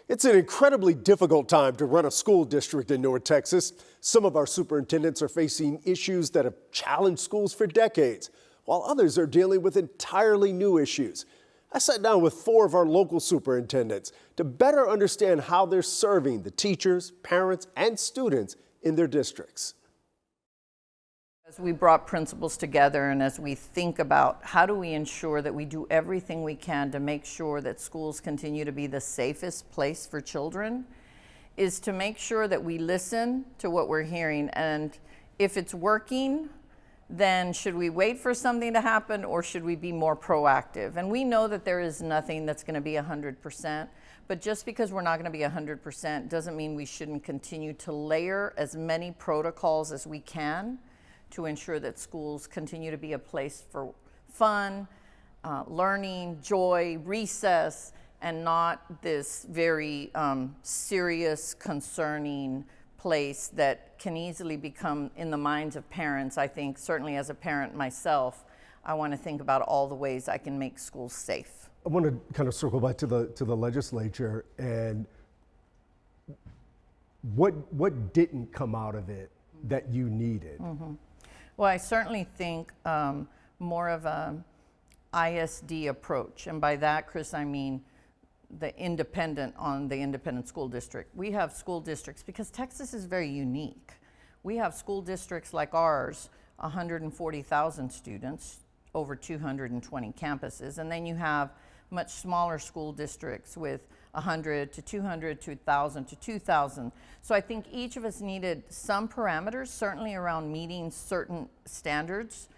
It's an incredibly difficult time to run a school district in North Texas. Some of our superintendents are facing issues that have challenged schools for decades, while others are dealing with entirely new issues. I sat down with 4 of our local superintendents to better understand how they're serving the teachers, parents, and students in their districts. As we brought principals together and as we think about how do we ensure that we do everything we can to make sure that schools continue to be the safest place for children, is to make sure that we listen to what we're hearing. And if it's working, then should we wait for something to happen or should we be more proactive? And we know that there is nothing that's going to be 100%, but just because we're not going to be 100% doesn't mean we shouldn't continue to layer as many protocols as we can to ensure that schools continue to be a place for fun, learning, joy, recess, and not this very serious, concerning place that can easily become, in the minds of parents, I think, certainly as a parent myself, I want to think about all the ways I can make schools safe. I want to kind of circle back to the legislature and what didn't come out of it that you needed? Mm-hmm. Well, I certainly think more of a ISD approach, and by that, Chris, I mean the independent school district. We have school districts, because Texas is very unique. We have school districts like ours, 140,000 students, over 220 campuses, and then you have much smaller school districts with 100 to 200 to 1,000 to 2,000. So I think each of us needed some parameters, certainly around meeting certain standards.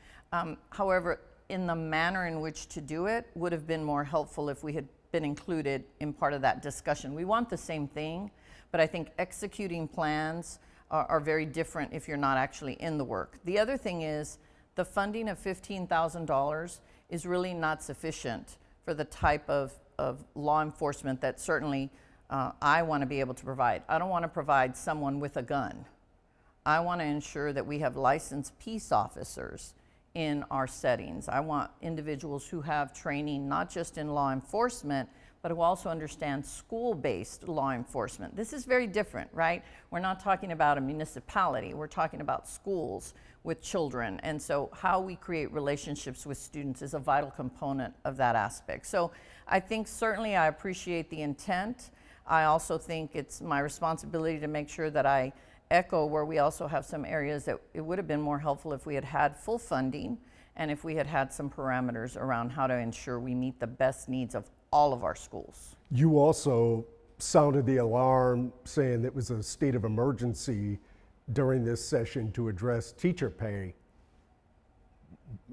However, in the manner in which to do it would have been more helpful if we had been included in part of that discussion. We want the same thing, but I think executing plans are very different if you're not actually in the work. The other thing is the funding of $15,000 is really not sufficient for the type of law enforcement that certainly I want to be able to provide. I don't want to provide someone with a gun. I want to ensure that we have licensed peace officers in our settings. I want individuals who have training not just in law enforcement, but who also understand school-based law enforcement. This is very different, right? We're not talking about a municipality. We're talking about schools with children. And so how we create relationships with students is a vital component of that aspect. So I think certainly I appreciate the intent. I also think it's my responsibility to make sure that I echo where we also have some areas that it would have been more helpful if we had had full funding and if we had had some parameters around how to ensure we meet the best needs of all of our schools. You also sounded the alarm saying that it was a state of emergency during this session to address teacher pay.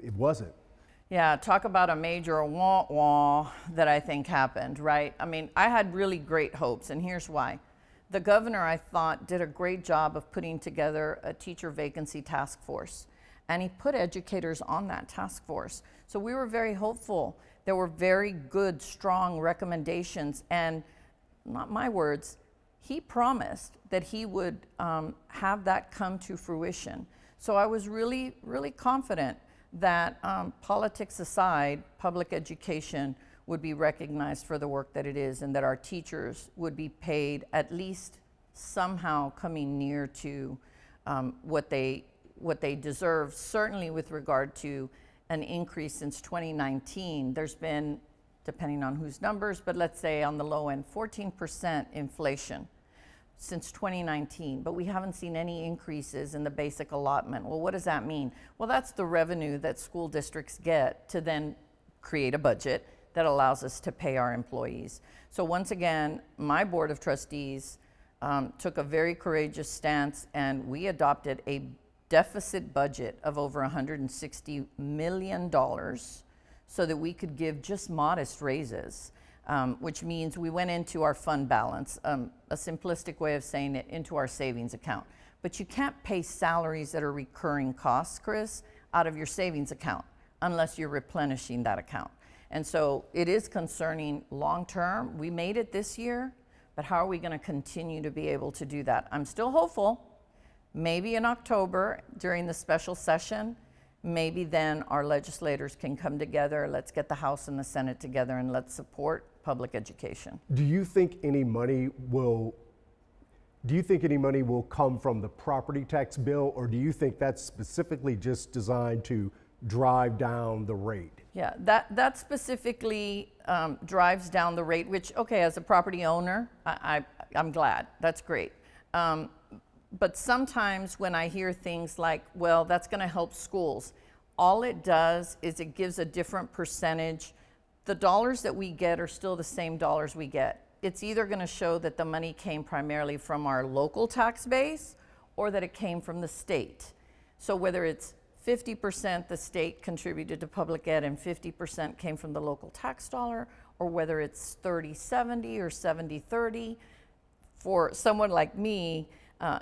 It wasn't. Yeah, talk about a major wah-wah that I think happened, right? I mean, I had really great hopes, and here's why. The governor, I thought, did a great job of putting together a teacher vacancy task force, and he put educators on that task force. So we were very hopeful. There were very good, strong recommendations, and not my words, he promised that he would have that come to fruition. So I was really, really confident that politics aside, public education would be recognized for the work that it is, and that our teachers would be paid at least somehow coming near to what they deserve. Certainly with regard to an increase since 2019, there's been, depending on whose numbers, but let's say on the low end, 14% inflation since 2019, but we haven't seen any increases in the basic allotment. Well, what does that mean? Well, that's the revenue that school districts get to then create a budget that allows us to pay our employees. So once again, my board of trustees took a very courageous stance, and we adopted a deficit budget of over $160 million so that we could give just modest raises, which means we went into our fund balance, a simplistic way of saying it, into our savings account. But you can't pay salaries that are recurring costs, Chris, out of your savings account unless you're replenishing that account. And so it is concerning long term. We made it this year, but how are we going to continue to be able to do that? I'm still hopeful. Maybe in October during the special session, maybe then our legislators can come together. Let's get the House and the Senate together and let's support public education. Do you think any money will come from the property tax bill, or do you think that's specifically just designed to drive down the rate? Yeah, that specifically drives down the rate, which, okay, as a property owner, I'm glad. That's great. But sometimes when I hear things like, well, that's going to help schools, all it does is it gives a different percentage. The dollars that we get are still the same dollars we get. It's either going to show that the money came primarily from our local tax base or that it came from the state. So whether it's 50% the state contributed to public ed and 50% came from the local tax dollar, or whether it's 30-70 or 70-30, for someone like me,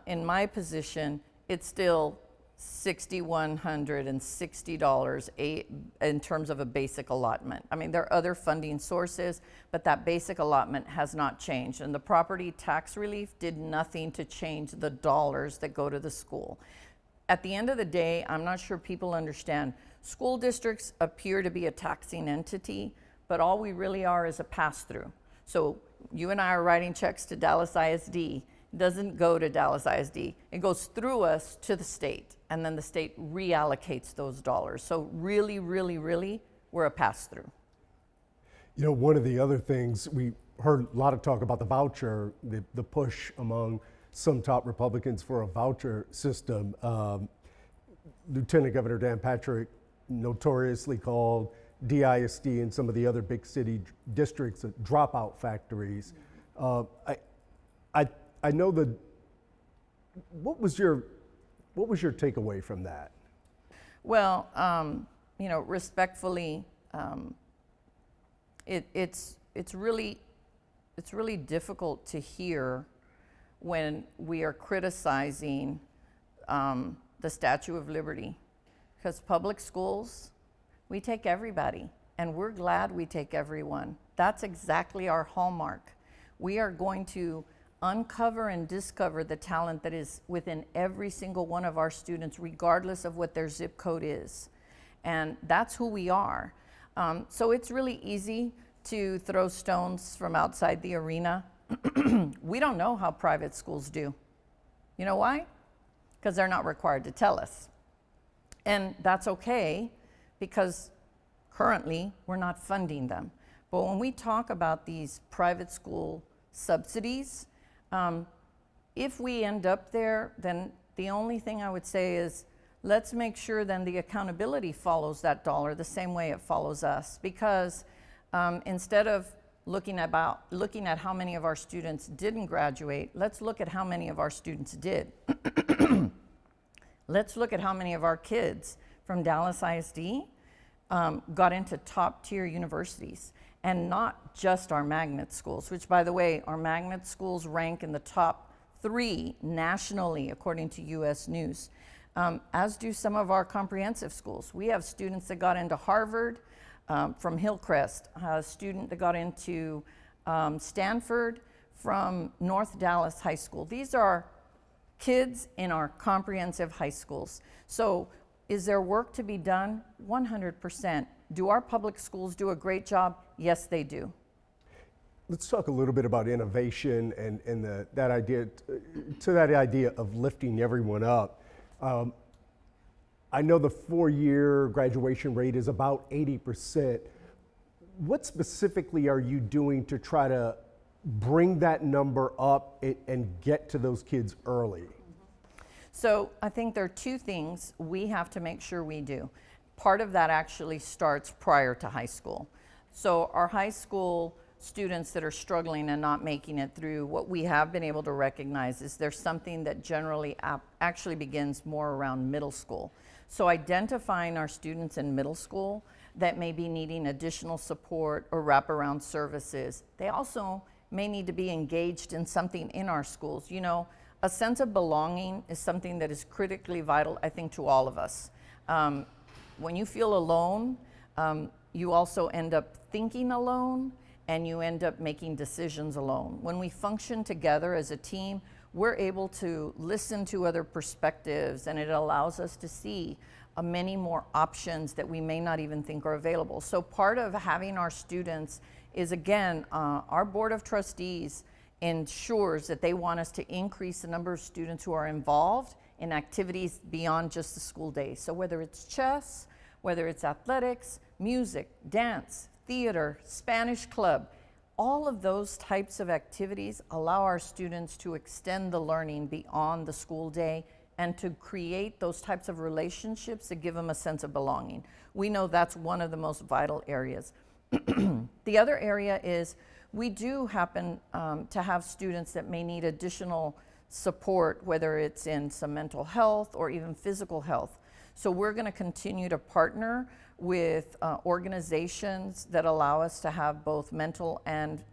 in my position, it's still $6,160 in terms of a basic allotment. I mean, there are other funding sources, but that basic allotment has not changed. And the property tax relief did nothing to change the dollars that go to the school. At the end of the day, I'm not sure people understand. School districts appear to be a taxing entity, but all we really are is a pass-through. So you and I are writing checks to Dallas ISD. It doesn't go to Dallas ISD. It goes through us to the state, and then the state reallocates those dollars. So really, really, really, we're a pass-through. You know, one of the other things, we heard a lot of talk about the voucher, the push among some top Republicans for a voucher system. Lieutenant Governor Dan Patrick notoriously called DISD and some of the other big city districts dropout factories. I know what was your takeaway from that? Well, you know, respectfully, it's really difficult to hear when we are criticizing the Statue of Liberty, because public schools, we take everybody, and we're glad we take everyone. That's exactly our hallmark. We are going to uncover and discover the talent that is within every single one of our students, regardless of what their zip code is. And that's who we are. So it's really easy to throw stones from outside the arena. We don't know how private schools do. You know why? Because they're not required to tell us. And that's okay, because currently we're not funding them. But when we talk about these private school subsidies, if we end up there, then the only thing I would say is, let's make sure then the accountability follows that dollar the same way it follows us. Because instead of looking at how many of our students didn't graduate, let's look at how many of our students did. Let's look at how many of our kids from Dallas ISD got into top tier universities, and not just our magnet schools, which, by the way, our magnet schools rank in the top 3 nationally according to US News, as do some of our comprehensive schools. We have students that got into Harvard from Hillcrest, a student that got into Stanford from North Dallas High School. These are kids in our comprehensive high schools. So is there work to be done? 100%. Do our public schools do a great job? Yes, they do. Let's talk a little bit about innovation and that idea of lifting everyone up. I know the 4-year graduation rate is about 80%. What specifically are you doing to try to bring that number up and get to those kids early? So I think there are 2 things we have to make sure we do. Part of that actually starts prior to high school. So our high school students that are struggling and not making it through, what we have been able to recognize is there's something that generally actually begins more around middle school. So identifying our students in middle school that may be needing additional support or wraparound services. They also may need to be engaged in something in our schools. You know, a sense of belonging is something that is critically vital, I think, to all of us. When you feel alone, you also end up thinking alone, and you end up making decisions alone. When we function together as a team, we're able to listen to other perspectives, and it allows us to see many more options that we may not even think are available. So part of having our students is, again, our Board of Trustees ensures that they want us to increase the number of students who are involved in activities beyond just the school day. So whether it's chess, whether it's athletics, music, dance, theater, Spanish club, all of those types of activities allow our students to extend the learning beyond the school day and to create those types of relationships that give them a sense of belonging. We know that's one of the most vital areas. The other area is we do happen to have students that may need additional support, whether it's in some mental health or even physical health. So we're going to continue to partner with organizations that allow us to have both mental and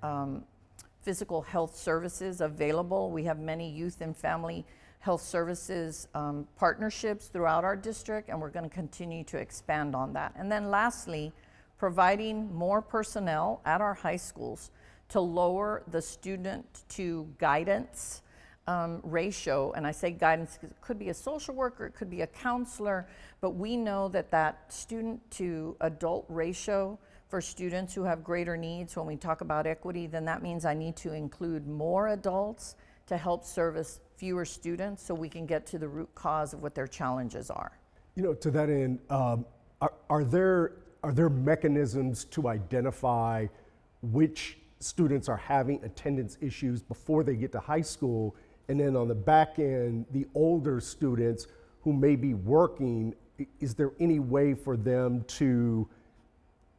physical health services available. We have many youth and family health services partnerships throughout our district, and we're going to continue to expand on that. And then lastly, providing more personnel at our high schools to lower the student to guidance ratio. And I say guidance because it could be a social worker, it could be a counselor, but we know that that student to adult ratio for students who have greater needs, when we talk about equity, then that means I need to include more adults to help service fewer students so we can get to the root cause of what their challenges are. You know, to that end, are there mechanisms to identify which students are having attendance issues before they get to high school, and then on the back end, the older students who may be working, is there any way for them to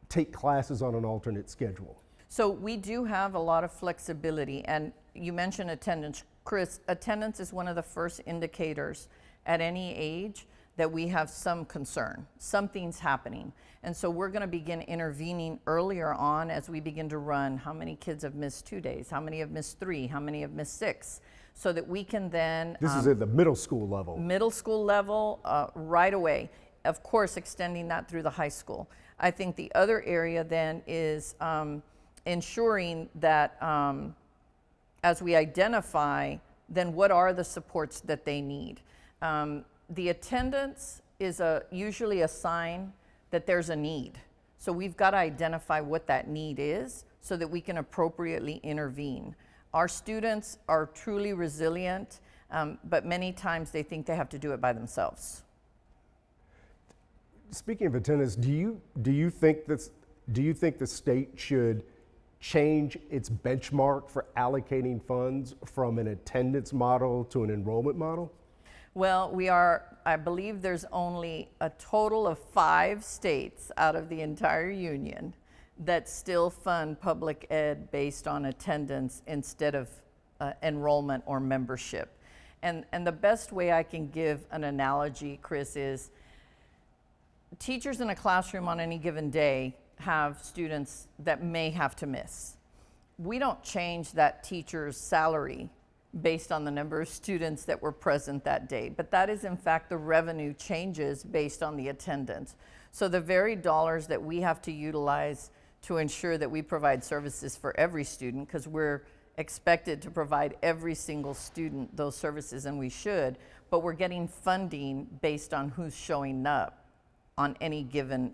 take classes on an alternate schedule? So we do have a lot of flexibility, and you mentioned attendance. Chris, attendance is one of the first indicators at any age that we have some concern, something's happening. And so we're going to begin intervening earlier on as we begin to run how many kids have missed 2 days, how many have missed 3, how many have missed 6, so that we can then... This is at the middle school level. Middle school level, right away. Of course, extending that through the high school. I think the other area then is ensuring that as we identify, then what are the supports that they need? The attendance is usually a sign that there's a need. So we've got to identify what that need is so that we can appropriately intervene. Our students are truly resilient, but many times they think they have to do it by themselves. Speaking of attendance, do you think the state should change its benchmark for allocating funds from an attendance model to an enrollment model? Well, I believe there's only a total of 5 states out of the entire union that still fund public ed based on attendance instead of enrollment or membership. And the best way I can give an analogy, Chris, is teachers in a classroom on any given day have students that may have to miss. We don't change that teacher's salary based on the number of students that were present that day, but that is in fact the revenue changes based on the attendance. So the very dollars that we have to utilize to ensure that we provide services for every student, because we're expected to provide every single student those services, and we should, but we're getting funding based on who's showing up on any given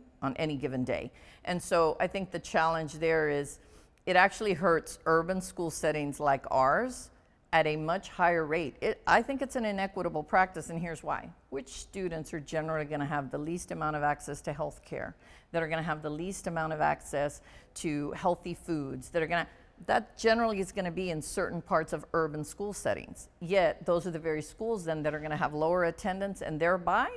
day. And so I think the challenge there is it actually hurts urban school settings like ours at a much higher rate. I think it's an inequitable practice, and here's why. Which students are generally going to have the least amount of access to health care, that are going to have the least amount of access to healthy foods, that generally is going to be in certain parts of urban school settings. Yet those are the very schools then that are going to have lower attendance and thereby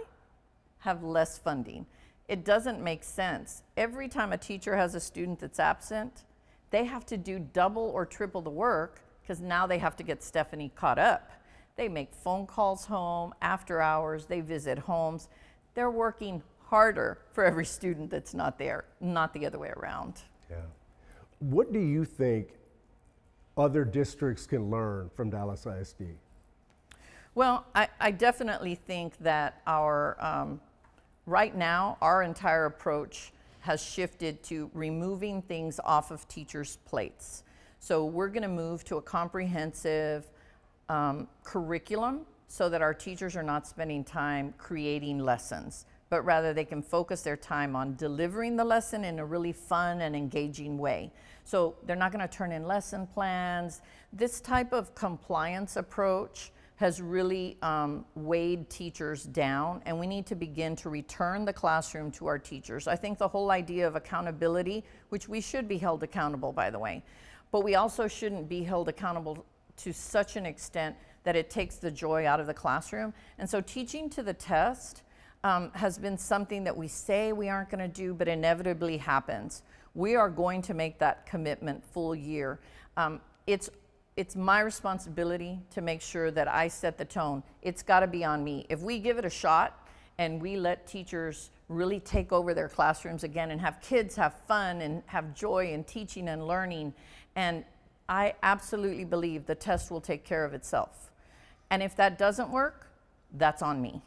have less funding. It doesn't make sense. Every time a teacher has a student that's absent, they have to do double or triple the work, because now they have to get Stephanie caught up. They make phone calls home, after hours, they visit homes. They're working harder for every student that's not there, not the other way around. Yeah. What do you think other districts can learn from Dallas ISD? Well, I definitely think that right now, our entire approach has shifted to removing things off of teachers' plates. So we're going to move to a comprehensive curriculum so that our teachers are not spending time creating lessons, but rather they can focus their time on delivering the lesson in a really fun and engaging way. So they're not going to turn in lesson plans. This type of compliance approach has really weighed teachers down, and we need to begin to return the classroom to our teachers. I think the whole idea of accountability, which we should be held accountable, by the way, but we also shouldn't be held accountable to such an extent that it takes the joy out of the classroom. And so teaching to the test has been something that we say we aren't going to do, but inevitably happens. We are going to make that commitment full year. It's my responsibility to make sure that I set the tone. It's got to be on me. If we give it a shot and we let teachers really take over their classrooms again and have kids have fun and have joy in teaching and learning, and I absolutely believe the test will take care of itself. And if that doesn't work, that's on me.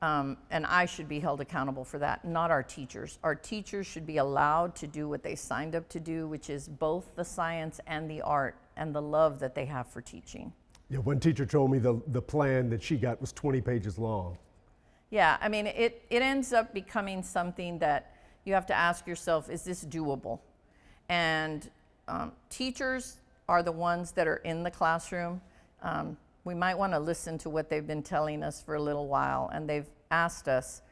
And I should be held accountable for that, not our teachers. Our teachers should be allowed to do what they signed up to do, which is both the science and the art and the love that they have for teaching. Yeah, one teacher told me the plan that she got was 20 pages long. Yeah, I mean, it ends up becoming something that you have to ask yourself, is this doable? And teachers are the ones that are in the classroom. We might want to listen to what they've been telling us for a little while, and they've asked us,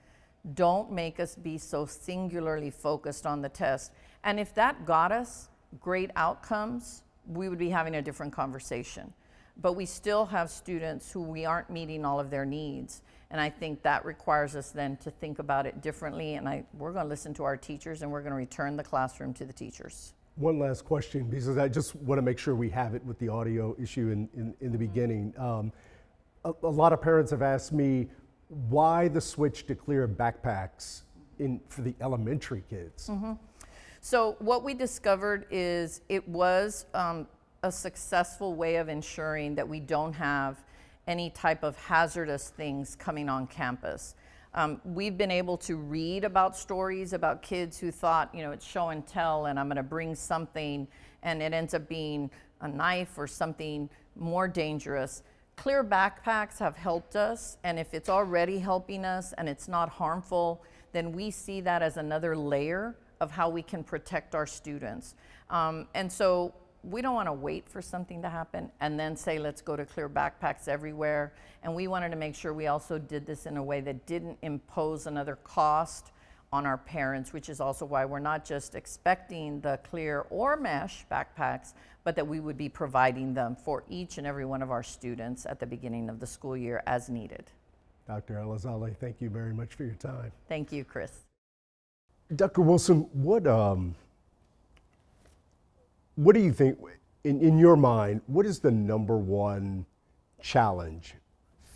don't make us be so singularly focused on the test. And if that got us great outcomes, we would be having a different conversation. But we still have students who we aren't meeting all of their needs. And I think that requires us then to think about it differently. And we're going to listen to our teachers, and we're going to return the classroom to the teachers. One last question, because I just want to make sure we have it with the audio issue in the beginning. A lot of parents have asked me why the switch to clear backpacks for the elementary kids. So what we discovered is it was a successful way of ensuring that we don't have any type of hazardous things coming on campus. We've been able to read about stories about kids who thought, it's show and tell and I'm going to bring something, and it ends up being a knife or something more dangerous. Clear backpacks have helped us, and if it's already helping us and it's not harmful, then we see that as another layer of how we can protect our students. And so we don't want to wait for something to happen and then say, let's go to clear backpacks everywhere. And we wanted to make sure we also did this in a way that didn't impose another cost on our parents, which is also why we're not just expecting the clear or mesh backpacks, but that we would be providing them for each and every one of our students at the beginning of the school year as needed. Dr. Elizalde, thank you very much for your time. Thank you, Chris. Dr. Wilson, what do you think, in your mind, what is the number one challenge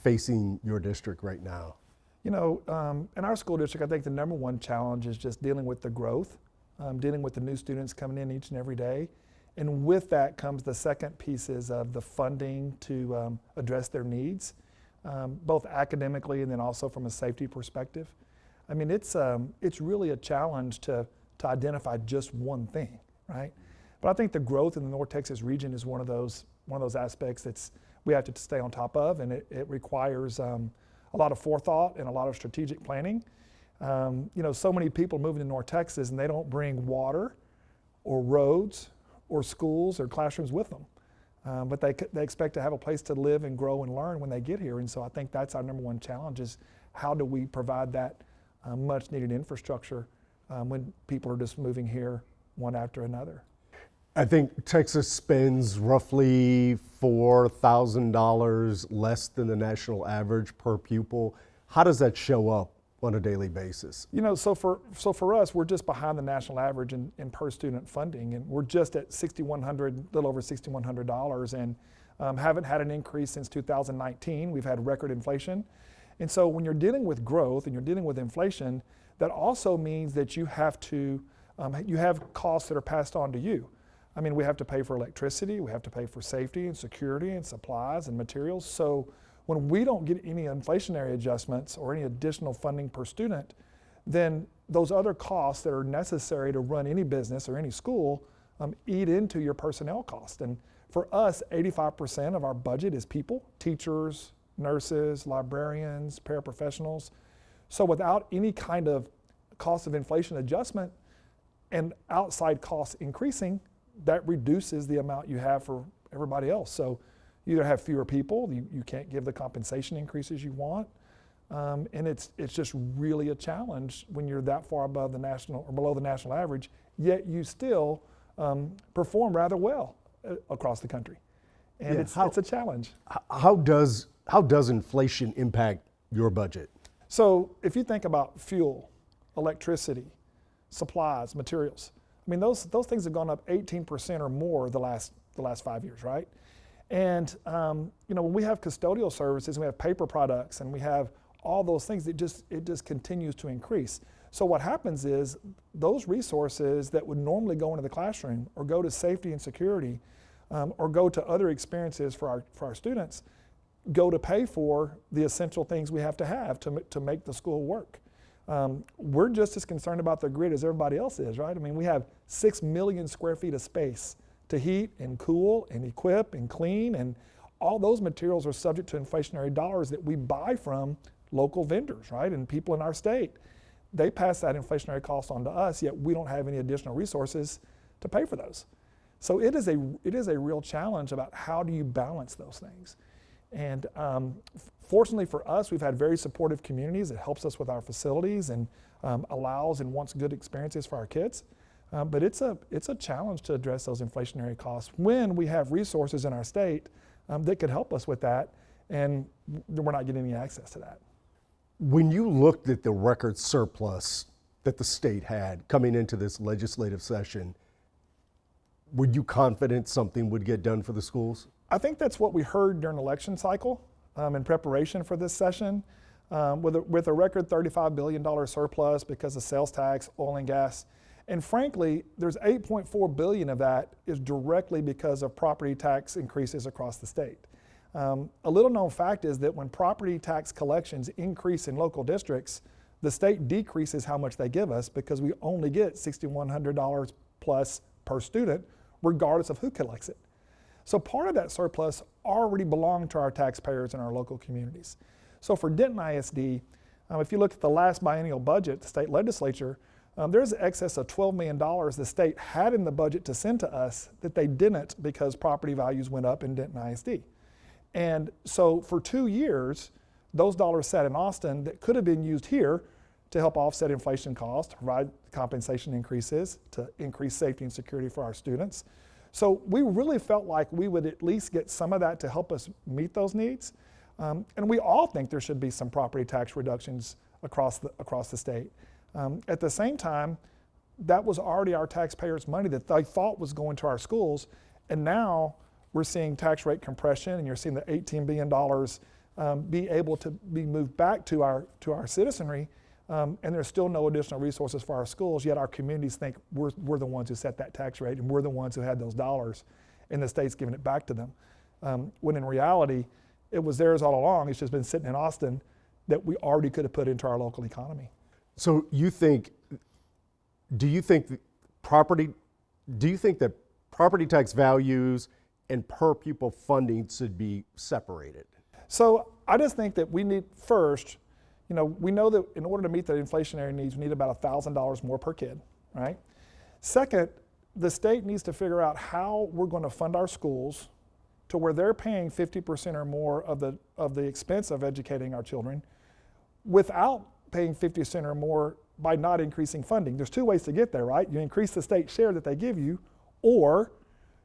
facing your district right now? In our school district, I think the number one challenge is just dealing with the growth, dealing with the new students coming in each and every day. And with that comes the second pieces of the funding to address their needs, both academically and then also from a safety perspective. I mean, it's really a challenge to identify just one thing, right? But I think the growth in the North Texas region is one of those aspects we have to stay on top of, and it requires a lot of forethought and a lot of strategic planning. So many people moving to North Texas and they don't bring water or roads or schools or classrooms with them. But they expect to have a place to live and grow and learn when they get here. And so I think that's our number one challenge, is how do we provide that much needed infrastructure when people are just moving here one after another. I think Texas spends roughly $4,000 less than the national average per pupil. How does that show up on a daily basis? So for us, we're just behind the national average in per student funding, and we're just at little over $6,100, and haven't had an increase since 2019. We've had record inflation. And so when you're dealing with growth and you're dealing with inflation, that also means that you have costs that are passed on to you. I mean, we have to pay for electricity, we have to pay for safety and security and supplies and materials. So when we don't get any inflationary adjustments or any additional funding per student, then those other costs that are necessary to run any business or any school eat into your personnel cost. And for us, 85% of our budget is people, teachers, nurses, librarians, paraprofessionals. So without any kind of cost of inflation adjustment and outside costs increasing, that reduces the amount you have for everybody else. So you either have fewer people, you can't give the compensation increases you want, and it's just really a challenge when you're that far above the national or below the national average, yet you still perform rather well across the country. And Yeah, it's a challenge. How does inflation impact your budget? So if you think about fuel, electricity, supplies, materials, I mean, those things have gone up 18% or more the last 5 years, right? And when we have custodial services, and we have paper products, and we have all those things, it just continues to increase. So what happens is those resources that would normally go into the classroom or go to safety and security or go to other experiences for our students go to pay for the essential things we have to make the school work. We're just as concerned about the grid as everybody else is, right? I mean, we have 6 million square feet of space to heat and cool and equip and clean, and all those materials are subject to inflationary dollars that we buy from local vendors, right? And people in our state, they pass that inflationary cost on to us, yet we don't have any additional resources to pay for those. So it is a real challenge about how do you balance those things. And fortunately for us, we've had very supportive communities. It helps us with our facilities and allows and wants good experiences for our kids. But it's a challenge to address those inflationary costs when we have resources in our state that could help us with that, and we're not getting any access to that. When you looked at the record surplus that the state had coming into this legislative session, were you confident something would get done for the schools? I think that's what we heard during the election cycle in preparation for this session. With a record $35 billion surplus because of sales tax, oil and gas. And frankly, there's $8.4 billion of that is directly because of property tax increases across the state. A little known fact is that when property tax collections increase in local districts, the state decreases how much they give us because we only get $6,100 plus per student, regardless of who collects it. So part of that surplus already belonged to our taxpayers in our local communities. So for Denton ISD, if you look at the last biennial budget, the state legislature, there's an excess of $12 million the state had in the budget to send to us that they didn't because property values went up in Denton ISD. And so for 2 years, those dollars sat in Austin that could have been used here to help offset inflation costs, to provide compensation increases, to increase safety and security for our students. So we really felt like we would at least get some of that to help us meet those needs. And we all think there should be some property tax reductions across the state. At the same time, that was already our taxpayers' money that they thought was going to our schools, and now we're seeing tax rate compression, and you're seeing the $18 billion be able to be moved back to our citizenry, and there's still no additional resources for our schools, yet our communities think we're the ones who set that tax rate, and we're the ones who had those dollars, and the state's giving it back to them. When in reality, it was theirs all along. It's just been sitting in Austin that we already could have put into our local economy. So do you think that property tax values and per pupil funding should be separated? So I just think that we need first, we know that in order to meet the inflationary needs, we need about $1,000 more per kid, right? Second, the state needs to figure out how we're going to fund our schools to where they're paying 50% or more of the expense of educating our children without paying 50% or more by not increasing funding. There's two ways to get there, right? You increase the state share that they give you, or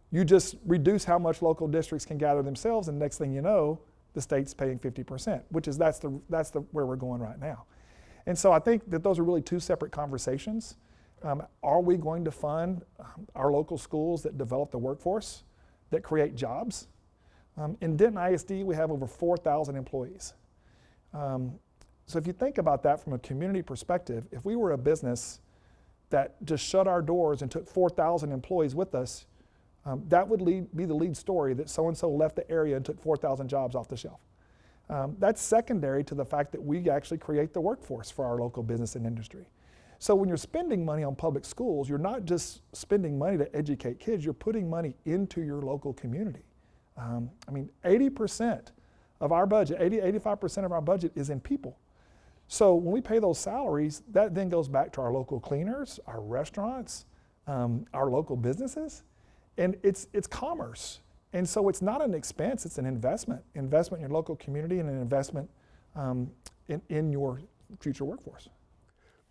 you just reduce how much local districts can gather themselves, and next thing you know, the state's paying 50%, which is that's where we're going right now. And so I think that those are really two separate conversations. Are we going to fund our local schools that develop the workforce, that create jobs? In Denton ISD, we have over 4,000 employees. So if you think about that from a community perspective, if we were a business that just shut our doors and took 4,000 employees with us, that would be the lead story that so-and-so left the area and took 4,000 jobs off the shelf. That's secondary to the fact that we actually create the workforce for our local business and industry. So when you're spending money on public schools, you're not just spending money to educate kids, you're putting money into your local community. 80% of our budget, 85% of our budget is in people. So when we pay those salaries, that then goes back to our local cleaners, our restaurants, our local businesses, and it's commerce. And so it's not an expense, it's an investment in your local community and an investment in your future workforce.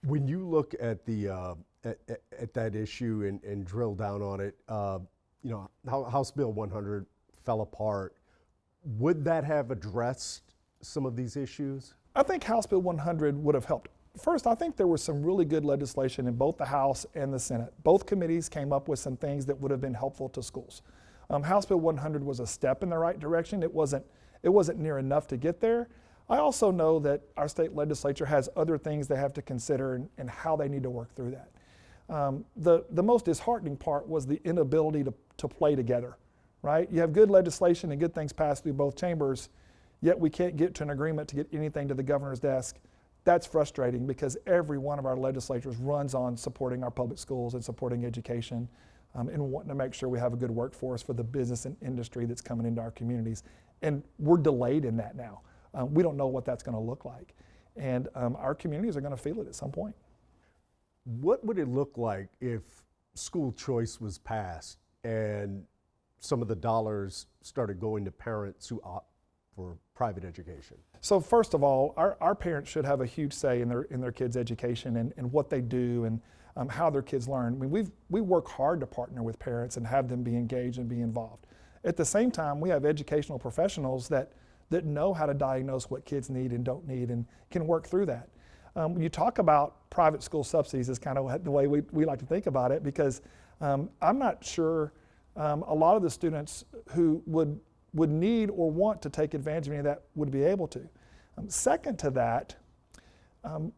When you look at the at that issue and drill down on it, you know, how House Bill 100 fell apart. Would that have addressed some of these issues? I think House Bill 100 would have helped. First, I think there was some really good legislation in both the House and the Senate. Both committees came up with some things that would have been helpful to schools. House Bill 100 was a step in the right direction. It wasn't near enough to get there. I also know that our state legislature has other things they have to consider and how they need to work through that. The most disheartening part was the inability to play together, right? You have good legislation and good things passed through both chambers, yet we can't get to an agreement to get anything to the governor's desk. That's frustrating because every one of our legislatures runs on supporting our public schools and supporting education and wanting to make sure we have a good workforce for the business and industry that's coming into our communities. And we're delayed in that now. We don't know what that's going to look like. And our communities are going to feel it at some point. What would it look like if school choice was passed and some of the dollars started going to parents who opt for private education? So first of all, our parents should have a huge say in their kids' education and what they do and how their kids learn. I mean, we work hard to partner with parents and have them be engaged and be involved. At the same time, we have educational professionals that know how to diagnose what kids need and don't need and can work through that. When you talk about private school subsidies is kind of the way we like to think about it because I'm not sure a lot of the students who would need or want to take advantage of any of that would be able to. Second to that,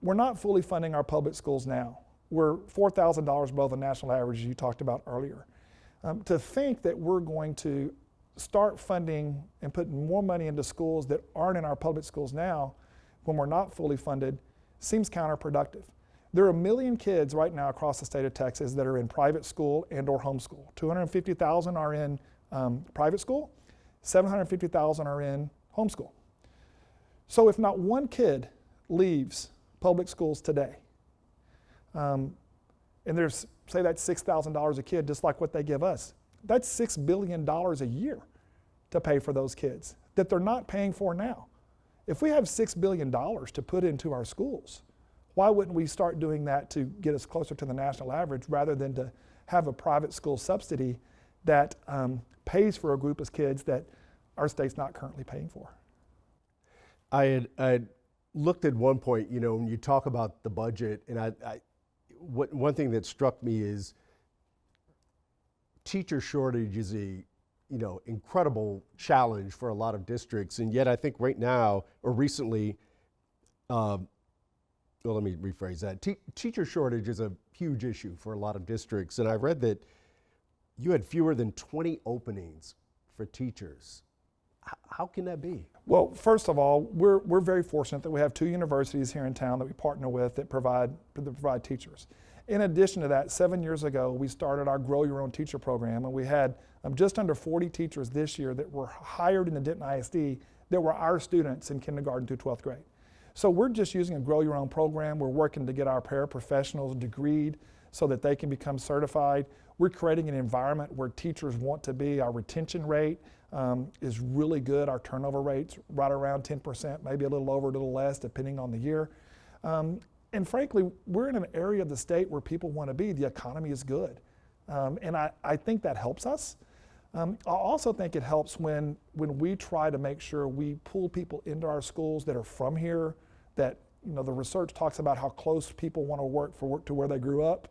we're not fully funding our public schools now. We're $4,000 below the national average, as you talked about earlier. To think that we're going to start funding and putting more money into schools that aren't in our public schools now when we're not fully funded seems counterproductive. There are 1 million kids right now across the state of Texas that are in private school and or homeschool. 250,000 are in private school, 750,000 are in homeschool. So if not one kid leaves public schools today, and there's, say that's $6,000 a kid, just like what they give us, that's $6 billion a year to pay for those kids that they're not paying for now. If we have $6 billion to put into our schools, why wouldn't we start doing that to get us closer to the national average rather than to have a private school subsidy that pays for a group of kids that our state's not currently paying for? I had looked at one point, you know, when you talk about the budget, and one thing that struck me is teacher shortage is a incredible challenge for a lot of districts, and yet I think right now or recently, well, let me rephrase that. Teacher shortage is a huge issue for a lot of districts, and I read that you had fewer than 20 openings for teachers. How can that be? Well, first of all, we're very fortunate that we have 2 universities here in town that we partner with that provide teachers. In addition to that, 7 years ago, we started our Grow Your Own Teacher program, and we had just under 40 teachers this year that were hired in the Denton ISD that were our students in kindergarten through 12th grade. So we're just using a Grow Your Own program. We're working to get our paraprofessionals degreed so that they can become certified. We're creating an environment where teachers want to be. Our retention rate is really good. Our turnover rate's right around 10%, maybe a little over, a little less, depending on the year. And frankly, we're in an area of the state where people want to be. The economy is good. And I think that helps us. I also think it helps when we try to make sure we pull people into our schools that are from here, that the research talks about how close people want to work to where they grew up.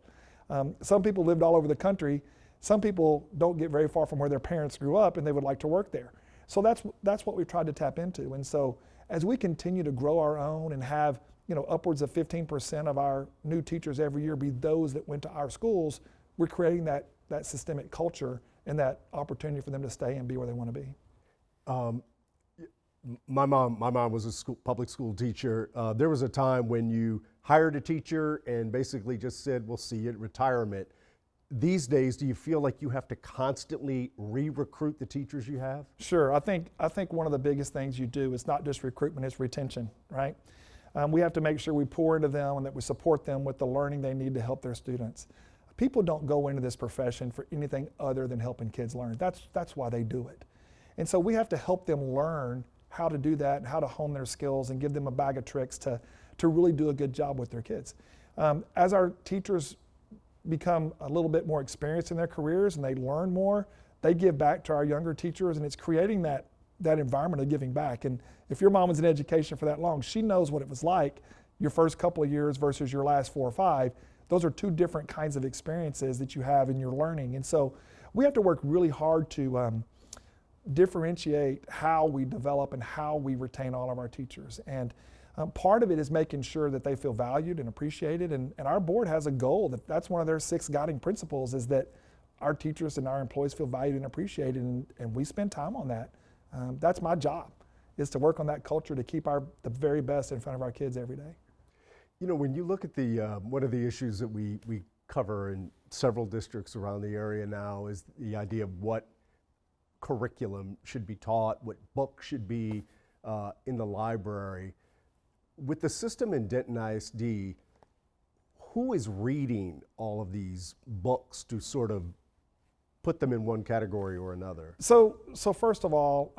Some people lived all over the country. Some people don't get very far from where their parents grew up and they would like to work there. So that's what we've tried to tap into. And so as we continue to grow our own and have upwards of 15% of our new teachers every year be those that went to our schools, we're creating that systemic culture and that opportunity for them to stay and be where they want to be. My mom was a public school teacher. There was a time when you hired a teacher and basically just said, we'll see you at retirement. These days, do you feel like you have to constantly re-recruit the teachers you have? Sure. I think one of the biggest things you do is not just recruitment, it's retention, right? We have to make sure we pour into them and that we support them with the learning they need to help their students. People don't go into this profession for anything other than helping kids learn. That's why they do it. And so we have to help them learn how to do that and how to hone their skills and give them a bag of tricks to really do a good job with their kids. As our teachers become a little bit more experienced in their careers and they learn more, they give back to our younger teachers, and it's creating that environment of giving back. And if your mom was in education for that long, she knows what it was like your first couple of years versus your last 4 or 5. Those are two different kinds of experiences that you have in your learning. And so we have to work really hard to differentiate how we develop and how we retain all of our teachers. And part of it is making sure that they feel valued and appreciated. And our board has a goal that's one of their 6 guiding principles, is that our teachers and our employees feel valued and appreciated, and we spend time on that. That's my job, is to work on that culture to keep the very best in front of our kids every day. You know, when you look at the one of the issues that we cover in several districts around the area now is the idea of what curriculum should be taught, what books should be in the library. With the system in Denton ISD, who is reading all of these books to sort of put them in one category or another? So first of all,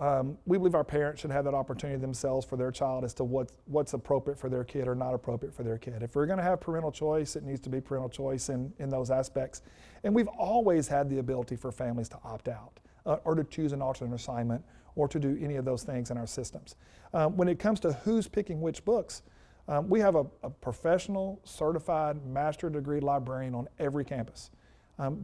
we believe our parents should have that opportunity themselves for their child as to what's appropriate for their kid or not appropriate for their kid. If we're going to have parental choice, it needs to be parental choice in those aspects. And we've always had the ability for families to opt out or to choose an alternate assignment or to do any of those things in our systems. When it comes to who's picking which books, we have a professional, certified, master degree librarian on every campus.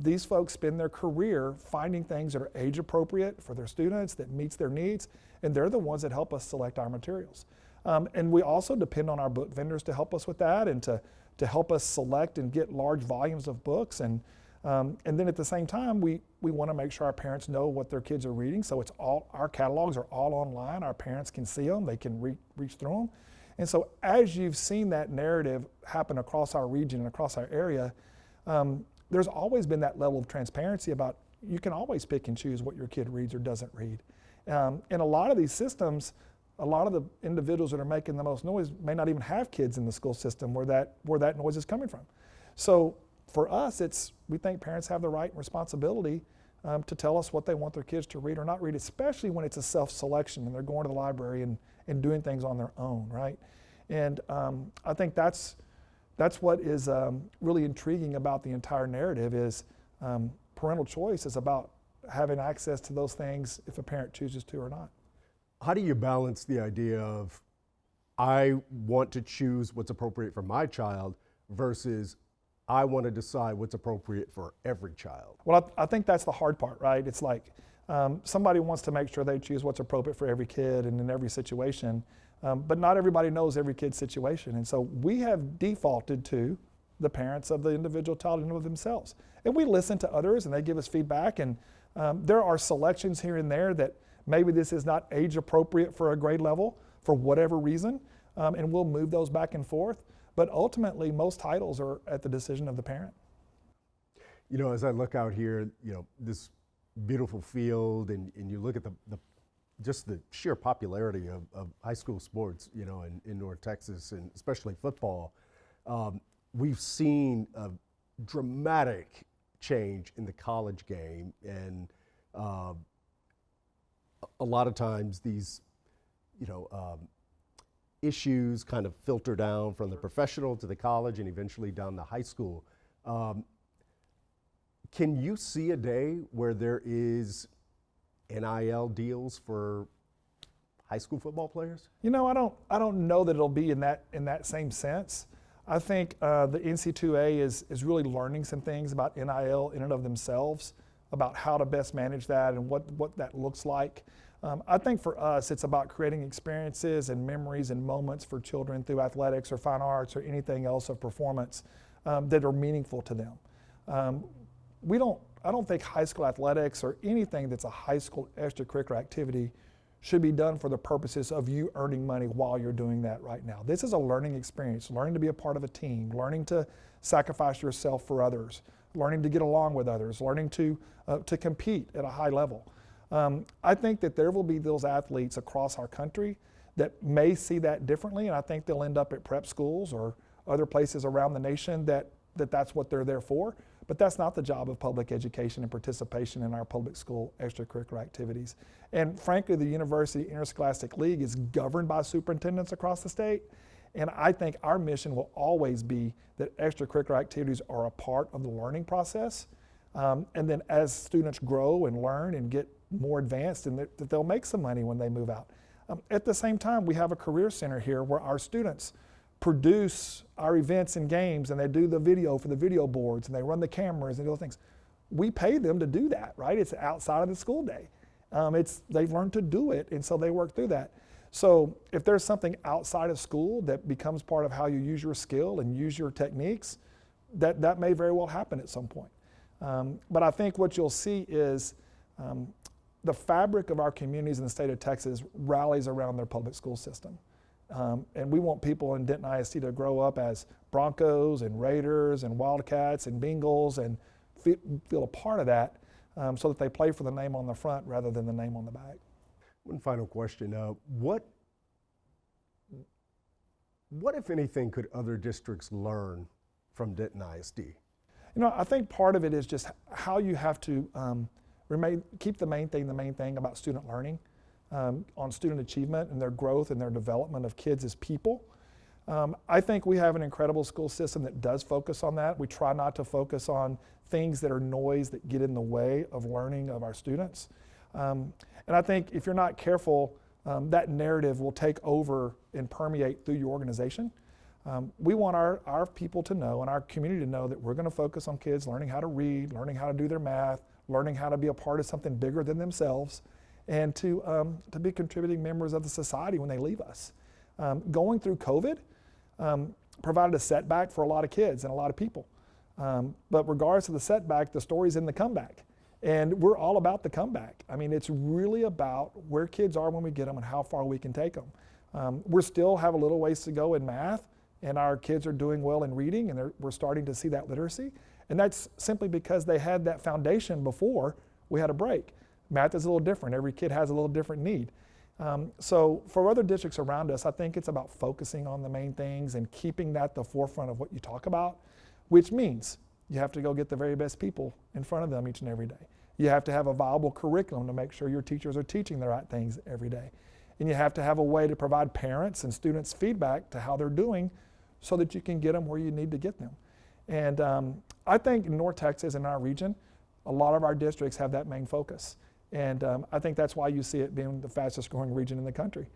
These folks spend their career finding things that are age appropriate for their students, that meets their needs, and they're the ones that help us select our materials. And we also depend on our book vendors to help us with that and to help us select and get large volumes of books. And then at the same time, we want to make sure our parents know what their kids are reading. So our catalogs are all online. Our parents can see them, they can reach through them. And so as you've seen that narrative happen across our region and across our area, there's always been that level of transparency about you can always pick and choose what your kid reads or doesn't read. In a lot of these systems, a lot of the individuals that are making the most noise may not even have kids in the school system where that noise is coming from. So for us, we think parents have the right and responsibility to tell us what they want their kids to read or not read, especially when it's a self-selection and they're going to the library and doing things on their own, right? And I think that's what is really intriguing about the entire narrative is parental choice is about having access to those things if a parent chooses to or not. How do you balance the idea of I want to choose what's appropriate for my child versus I want to decide what's appropriate for every child? Well, I think that's the hard part, right? It's like somebody wants to make sure they choose what's appropriate for every kid and in every situation. But not everybody knows every kid's situation. And so we have defaulted to the parents of the individual child and of themselves. And we listen to others and they give us feedback. And there are selections here and there that maybe this is not age appropriate for a grade level for whatever reason. And we'll move those back and forth. But ultimately, most titles are at the decision of the parent. You know, as I look out here, you know, this beautiful field and you look at just the sheer popularity of high school sports, you know, in North Texas, and especially football, we've seen a dramatic change in the college game. And a lot of times these, you know, issues kind of filter down from the professional to the college and eventually down to high school. Can you see a day where there is NIL deals for high school football players? You know, I don't know that it'll be in that same sense. I think the NC2A is really learning some things about NIL in and of themselves, about how to best manage that and what that looks like. I think for us, it's about creating experiences and memories and moments for children through athletics or fine arts or anything else of performance that are meaningful to them. I don't think high school athletics or anything that's a high school extracurricular activity should be done for the purposes of you earning money while you're doing that right now. This is a learning experience, learning to be a part of a team, learning to sacrifice yourself for others, learning to get along with others, learning to compete at a high level. I think that there will be those athletes across our country that may see that differently, and I think they'll end up at prep schools or other places around the nation that's what they're there for. But that's not the job of public education and participation in our public school extracurricular activities. And frankly, the University Interscholastic League is governed by superintendents across the state. And I think our mission will always be that extracurricular activities are a part of the learning process. And then as students grow and learn and get more advanced, and that they'll make some money when they move out. At the same time, we have a career center here where our students produce our events and games, and they do the video for the video boards, and they run the cameras and do those things. We pay them to do that, right? It's outside of the school day. They've learned to do it, and so they work through that. So if there's something outside of school that becomes part of how you use your skill and use your techniques, that may very well happen at some point. But I think what you'll see is the fabric of our communities in the state of Texas rallies around their public school system. And we want people in Denton ISD to grow up as Broncos and Raiders and Wildcats and Bengals and feel a part of that so that they play for the name on the front rather than the name on the back. One final question. What, if anything, could other districts learn from Denton ISD? You know, I think part of it is just how you have to keep the main thing about student learning. On student achievement and their growth and their development of kids as people. I think we have an incredible school system that does focus on that. We try not to focus on things that are noise that get in the way of learning of our students. And I think if you're not careful, that narrative will take over and permeate through your organization. We want our people to know and our community to know that we're going to focus on kids learning how to read, learning how to do their math, learning how to be a part of something bigger than themselves, and to be contributing members of the society when they leave us. Going through COVID provided a setback for a lot of kids and a lot of people. But regardless of the setback, the story's in the comeback. And we're all about the comeback. I mean, it's really about where kids are when we get them and how far we can take them. We still have a little ways to go in math, and our kids are doing well in reading, and we're starting to see that literacy. And that's simply because they had that foundation before we had a break. Math is a little different. Every kid has a little different need. So for other districts around us, I think it's about focusing on the main things and keeping that the forefront of what you talk about, which means you have to go get the very best people in front of them each and every day. You have to have a viable curriculum to make sure your teachers are teaching the right things every day. And you have to have a way to provide parents and students feedback to how they're doing so that you can get them where you need to get them. And I think in North Texas, in our region, a lot of our districts have that main focus. And I think that's why you see it being the fastest growing region in the country.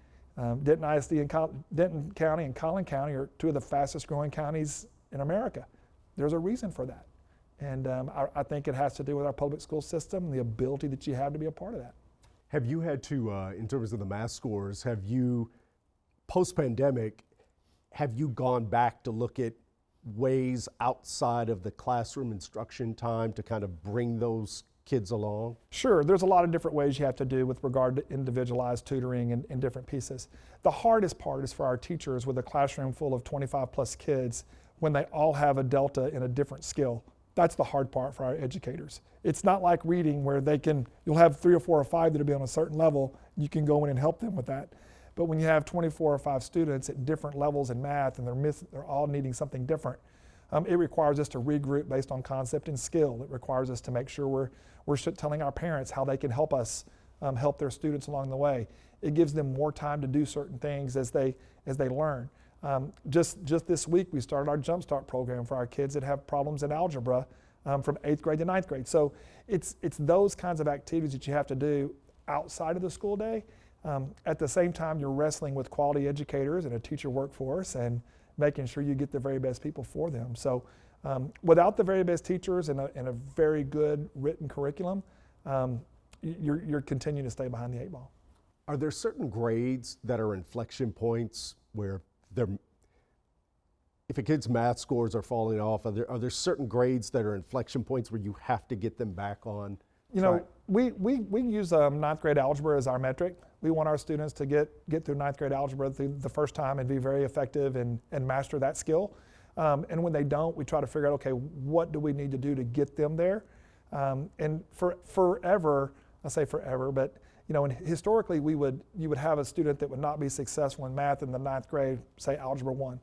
Denton ISD and Denton County and Collin County are two of the fastest growing counties in America. There's a reason for that. And I think it has to do with our public school system and the ability that you have to be a part of that. Have you had to, in terms of the math scores, have you, post-pandemic, have you gone back to look at ways outside of the classroom instruction time to kind of bring those kids along? Sure, there's a lot of different ways you have to do with regard to individualized tutoring and different pieces. The hardest part is for our teachers with a classroom full of 25 plus kids when they all have a delta in a different skill. That's the hard part for our educators. It's not like reading where you'll have 3 or 4 or 5 that'll be on a certain level, you can go in and help them with that. But when you have 24 or 5 students at different levels in math and they're all needing something different, it requires us to regroup based on concept and skill. It requires us to make sure we're telling our parents how they can help us help their students along the way. It gives them more time to do certain things as they learn. Just this week, we started our Jump Start program for our kids that have problems in algebra from 8th grade to 9th grade. So it's those kinds of activities that you have to do outside of the school day. At the same time, you're wrestling with quality educators and a teacher workforce and making sure you get the very best people for them. So without the very best teachers and a very good written curriculum, you're continuing to stay behind the 8 ball. Are there certain grades that are inflection points where if a kid's math scores are falling off, are there certain grades that are inflection points where you have to get them back on? You know, we use 9th grade algebra as our metric. We want our students to get through 9th grade algebra through the first time and be very effective and master that skill. And when they don't, we try to figure out, okay, what do we need to do to get them there? And forever, I say forever, but And historically you would have a student that would not be successful in math in the 9th grade, say Algebra 1.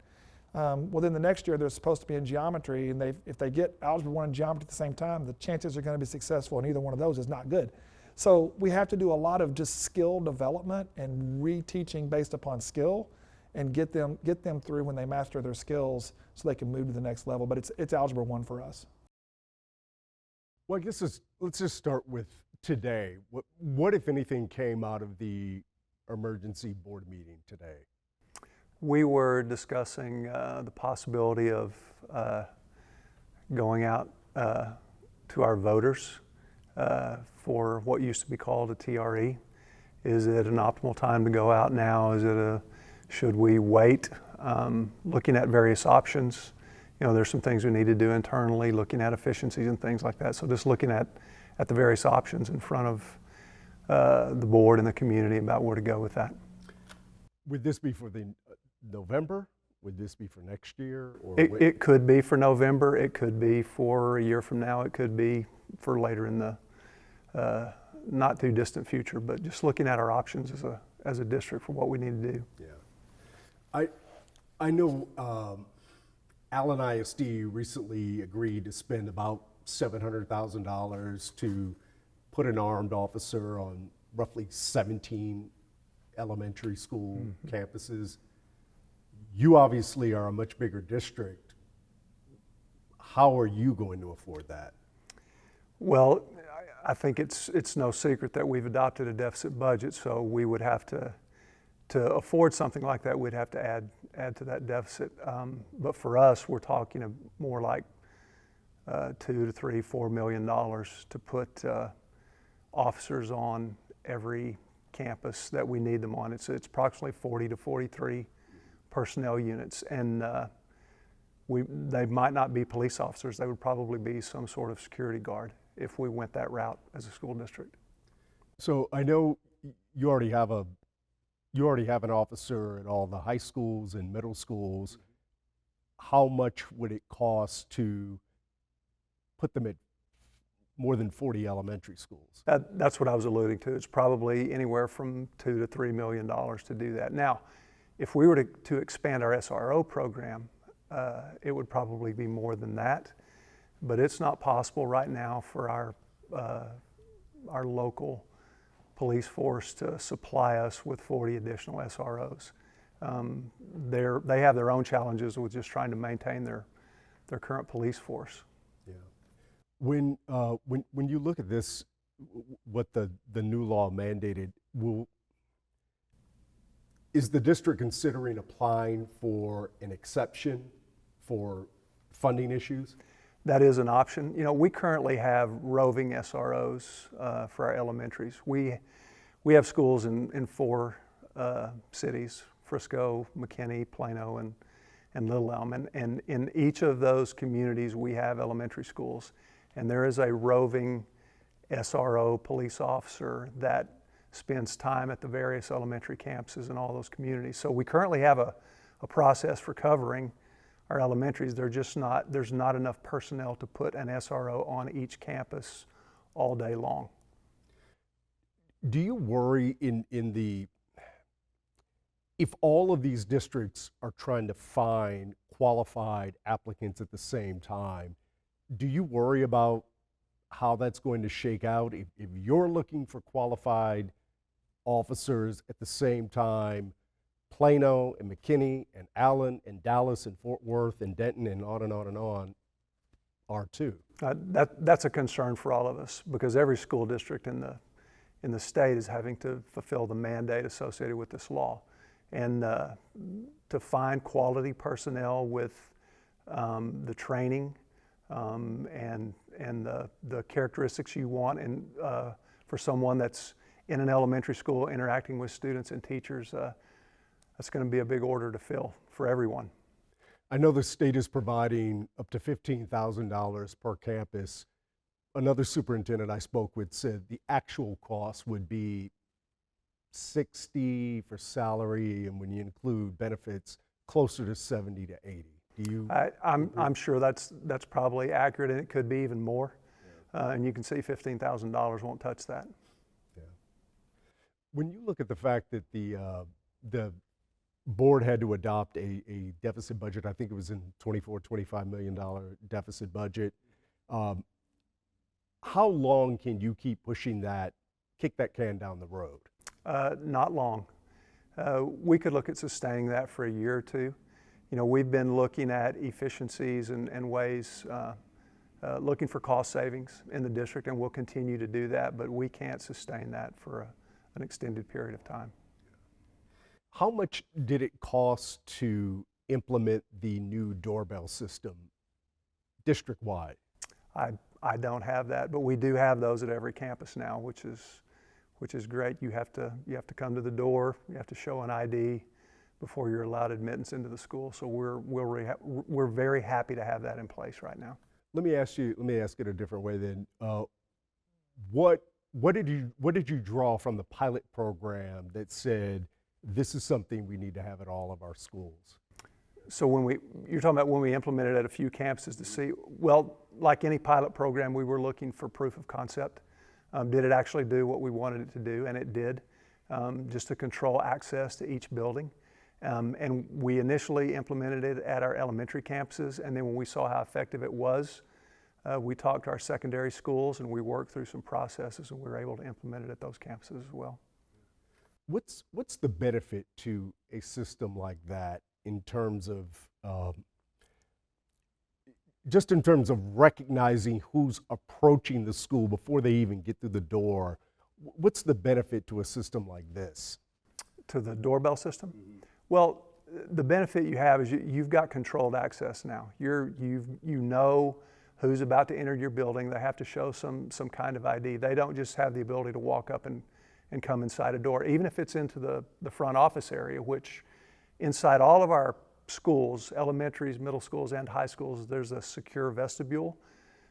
Well, then the next year they're supposed to be in geometry, and if they get Algebra 1 and geometry at the same time, the chances are going to be successful in either one of those is not good. So we have to do a lot of just skill development and reteaching based upon skill, and get them through when they master their skills so they can move to the next level. But it's Algebra 1 for us. Well, I guess let's just start with today. What, if anything, came out of the emergency board meeting today? We were discussing the possibility of going out to our voters for what used to be called a TRE. Is it an optimal time to go out now? Should we wait? Looking at various options. There's some things we need to do internally, looking at efficiencies and things like that. So just looking at the various options in front of the board and the community about where to go with that. Would this be for the November? Would this be for next year? Or it could be for November. It could be for a year from now. It could be for later in the not too distant future. But just looking at our options as a district for what we need to do. Yeah, I know Dallas ISD recently agreed to spend about $700,000 to put an armed officer on roughly 17 elementary school campuses. You obviously are a much bigger district. How are you going to afford that? Well, I think it's no secret that we've adopted a deficit budget, so we would have to afford something like that, we'd have to add to that deficit. But for us, we're talking more like $2 to $3, $4 million to put officers on every campus that we need them on. It's approximately 40 to 43 personnel units, and they might not be police officers. They would probably be some sort of security guard if we went that route as a school district. So I know you already have an officer at all the high schools and middle schools. How much would it cost to put them at more than 40 elementary schools? That's what I was alluding to. It's probably anywhere from $2 to $3 million to do that. Now, if we were to expand our SRO program, it would probably be more than that, but it's not possible right now for our local police force to supply us with 40 additional SROs. They have their own challenges with just trying to maintain their current police force. Yeah. When you look at this, what the new law mandated, is the district considering applying for an exception for funding issues? That is an option. We currently have roving SROs for our elementaries. We have schools in 4 cities: Frisco, McKinney, Plano, and Little Elm. And in each of those communities, we have elementary schools. And there is a roving SRO police officer that spends time at the various elementary campuses in all those communities. So we currently have a process for covering our elementaries. There's not enough personnel to put an SRO on each campus all day long. Do you worry if all of these districts are trying to find qualified applicants at the same time, do you worry about how that's going to shake out if you're looking for qualified officers at the same time? Plano and McKinney and Allen and Dallas and Fort Worth and Denton and on and on and on are too. That's a concern for all of us, because every school district in the state is having to fulfill the mandate associated with this law. And to find quality personnel with the training and the characteristics you want, and for someone that's in an elementary school interacting with students and teachers, that's going to be a big order to fill for everyone. I know the state is providing up to $15,000 per campus. Another superintendent I spoke with said the actual cost would be $60 for salary, and when you include benefits, closer to $70 to $80. Do you? I'm sure that's probably accurate, and it could be even more. Yeah. And you can see $15,000 won't touch that. Yeah. When you look at the fact that the board had to adopt a deficit budget, I think it was in $24-25 million deficit budget, how long can you keep pushing that, kick that can down the road? Not long. We could look at sustaining that for a year or two. You know, we've been looking at efficiencies and ways, looking for cost savings in the district, and we'll continue to do that, but we can't sustain that for an extended period of time. How much did it cost to implement the new doorbell system district-wide? I don't have that, but we do have those at every campus now, which is great. You have to come to the door, you have to show an ID before you're allowed admittance into the school. So we're very happy to have that in place right now. Let me ask it a different way then. What did you draw from the pilot program that said this is something we need to have at all of our schools? So you're talking about when we implemented at a few campuses to see, well, like any pilot program, we were looking for proof of concept. Did it actually do what we wanted it to do? And it did, just to control access to each building. And we initially implemented it at our elementary campuses, and then when we saw how effective it was, we talked to our secondary schools and we worked through some processes, and we were able to implement it at those campuses as well. What's the benefit to a system like that in terms of just in terms of recognizing who's approaching the school before they even get through the door? What's the benefit to a system like this? To the doorbell system? Mm-hmm. Well, the benefit you have is you've got controlled access now. You know who's about to enter your building. They have to show some kind of ID. They don't just have the ability to walk up and come inside a door, even if it's into the front office area, which inside all of our schools, elementaries, middle schools, and high schools, there's a secure vestibule.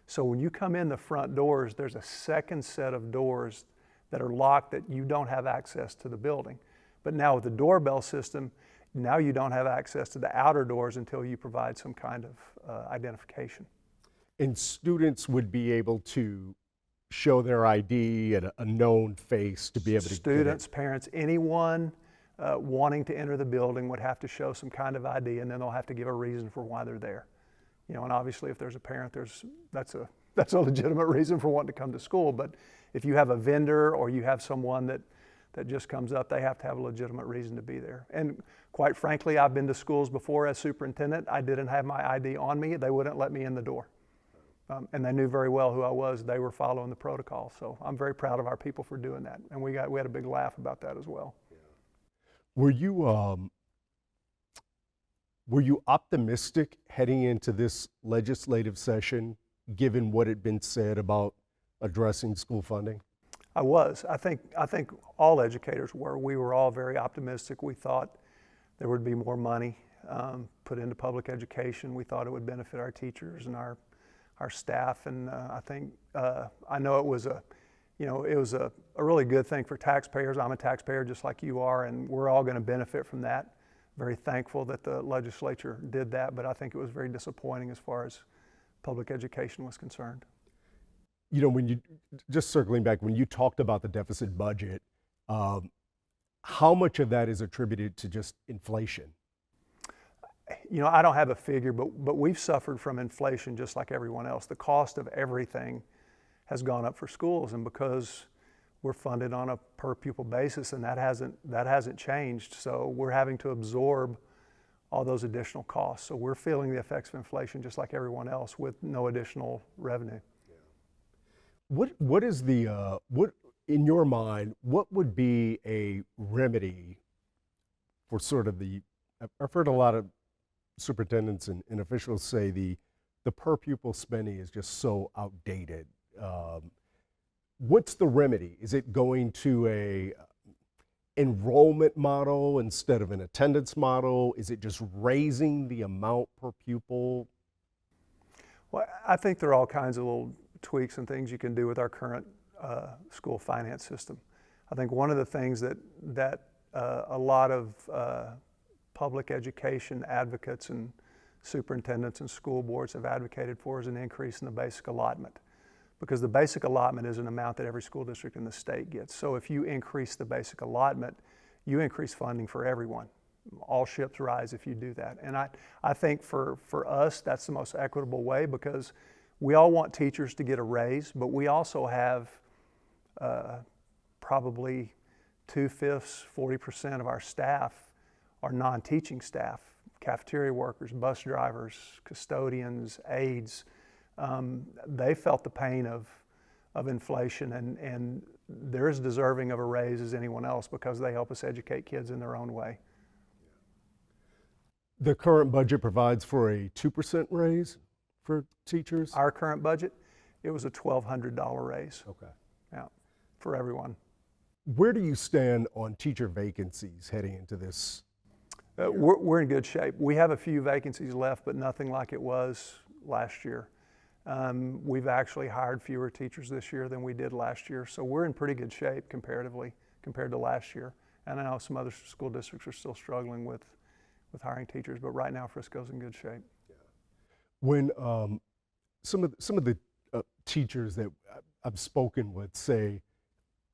So when you come in the front doors, there's a second set of doors that are locked that you don't have access to the building. But now with the doorbell system, now you don't have access to the outer doors until you provide some kind of identification. And students would be able to show their ID and a known face to be able to Students, parents, anyone wanting to enter the building would have to show some kind of ID, and then they'll have to give a reason for why they're there. You know, and obviously if there's a parent, that's a legitimate reason for wanting to come to school. But if you have a vendor or you have someone that just comes up, they have to have a legitimate reason to be there. And quite frankly, I've been to schools before as superintendent. I didn't have my ID on me. They wouldn't let me in the door. And they knew very well who I was. They were following the protocol. So I'm very proud of our people for doing that. And we had a big laugh about that as well. Were you optimistic heading into this legislative session, given what had been said about addressing school funding? I was. I think all educators were. We were all very optimistic. We thought there would be more money put into public education. We thought it would benefit our teachers and our staff. And I know it was a really good thing for taxpayers. I'm a taxpayer just like you are, and we're all going to benefit from that. Very thankful that the legislature did that, but I think it was very disappointing as far as public education was concerned. You know, just circling back, when you talked about the deficit budget, how much of that is attributed to just inflation? You know, I don't have a figure, but we've suffered from inflation just like everyone else. The cost of everything has gone up for schools, and because we're funded on a per pupil basis, and that hasn't changed, so we're having to absorb all those additional costs. So we're feeling the effects of inflation just like everyone else with no additional revenue. What is what in your mind, what would be a remedy for sort of I've heard a lot of superintendents and officials say the per pupil spending is just so outdated. What's the remedy? Is it going to a enrollment model instead of an attendance model? Is it just raising the amount per pupil? Well, I think there are all kinds of little tweaks and things you can do with our current school finance system. I think one of the things that a lot of public education advocates and superintendents and school boards have advocated for is an increase in the basic allotment. because the basic allotment is an amount that every school district in the state gets. So if you increase the basic allotment, you increase funding for everyone. All ships rise if you do that. And I think for us, that's the most equitable way, because we all want teachers to get a raise, but we also have probably 2/5, 40% of our staff are non-teaching staff, cafeteria workers, bus drivers, custodians, aides. They felt the pain of inflation, and they're as deserving of a raise as anyone else because they help us educate kids in their own way. The current budget provides for a 2% raise for teachers? Our current budget, it was a $1,200 raise. Okay. Yeah, for everyone. Where do you stand on teacher vacancies heading into this? We're in good shape. We have a few vacancies left, but nothing like it was last year. We've actually hired fewer teachers this year than we did last year, so we're in pretty good shape comparatively compared to last year. And I know some other school districts are still struggling with hiring teachers, but right now Frisco's in good shape. When some of the teachers that I've spoken with say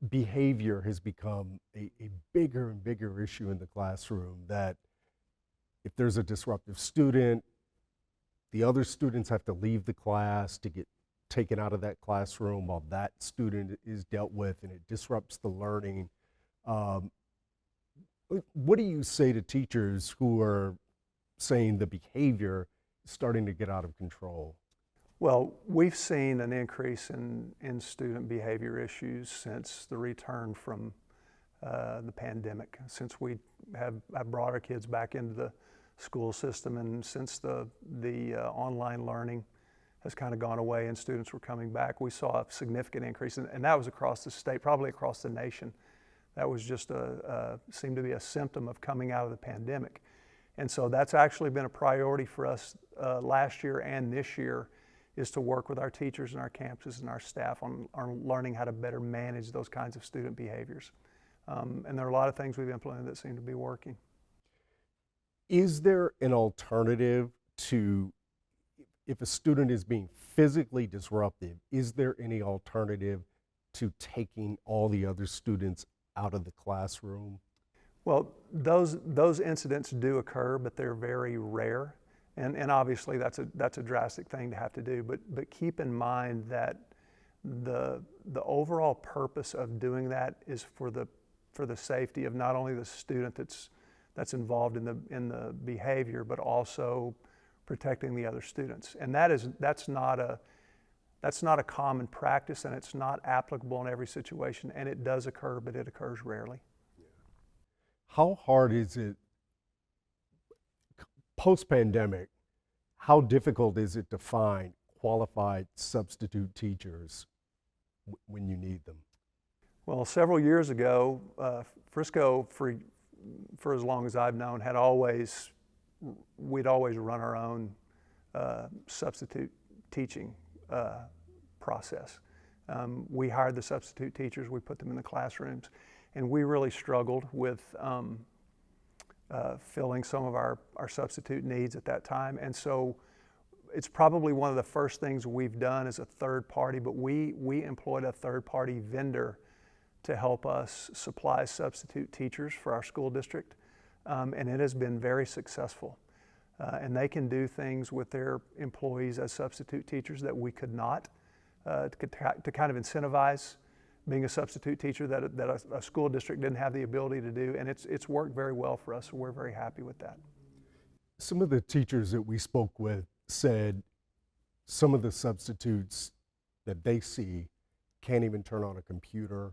behavior has become a bigger and bigger issue in the classroom, that if there's a disruptive student, the other students have to leave the class to get taken out of that classroom while that student is dealt with, and it disrupts the learning. What do you say to teachers who are saying the behavior is starting to get out of control? Well, we've seen an increase in student behavior issues since the return from the pandemic, since we have brought our kids back into the school system, and since the online learning has kind of gone away and students were coming back, we saw a significant increase, and that was across the state, probably across the nation. That was just seemed to be a symptom of coming out of the pandemic. And so that's actually been a priority for us last year and this year, is to work with our teachers and our campuses and our staff on learning how to better manage those kinds of student behaviors. And there are a lot of things we've implemented that seem to be working. Is there an alternative to, if a student is being physically disruptive, is there any alternative to taking all the other students out of the classroom? Well, those incidents do occur, but they're very rare. And obviously that's a drastic thing to have to do, but keep in mind that the overall purpose of doing that is for the safety of not only the student that's involved in the behavior, but also protecting the other students. And that's not a common practice, and it's not applicable in every situation, and it does occur, but it occurs rarely. How hard is it post-pandemic? How difficult is it to find qualified substitute teachers when you need them? Well, several years ago, Frisco, for as long as I've known, we'd always run our own substitute teaching process. We hired the substitute teachers, we put them in the classrooms, and we really struggled with filling some of our substitute needs at that time. And so it's probably one of the first things we've done as a third party, but we employed a third party vendor to help us supply substitute teachers for our school district. And it has been very successful. And they can do things with their employees as substitute teachers that we could not, to kind of incentivize being a substitute teacher that a school district didn't have the ability to do. And it's worked very well for us, so we're very happy with that. Some of the teachers that we spoke with said some of the substitutes that they see can't even turn on a computer,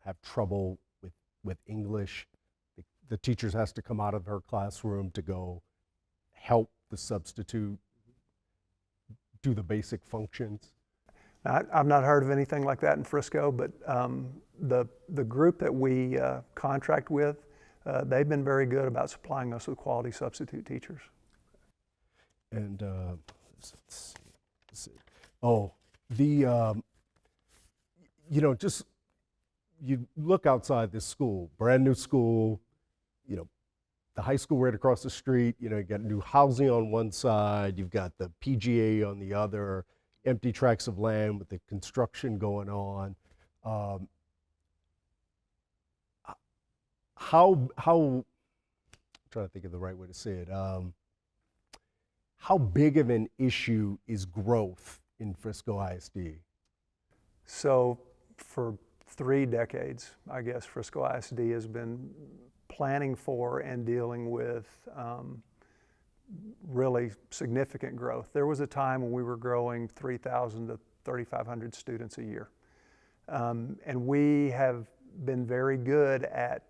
have trouble with English. The teachers has to come out of her classroom to go help the substitute do the basic functions. I've not heard of anything like that in Frisco, but the group that we contract with, they've been very good about supplying us with quality substitute teachers. And let's see. Oh, just you look outside this school, brand new school, the high school right across the street, you got new housing on one side, you've got the PGA on the other. empty tracts of land with the construction going on. How I'm trying to think of the right way to say it. How big of an issue is growth in Frisco ISD? So for 3 decades, I guess, Frisco ISD has been planning for and dealing with really significant growth. There was a time when we were growing 3,000 to 3,500 students a year. And we have been very good at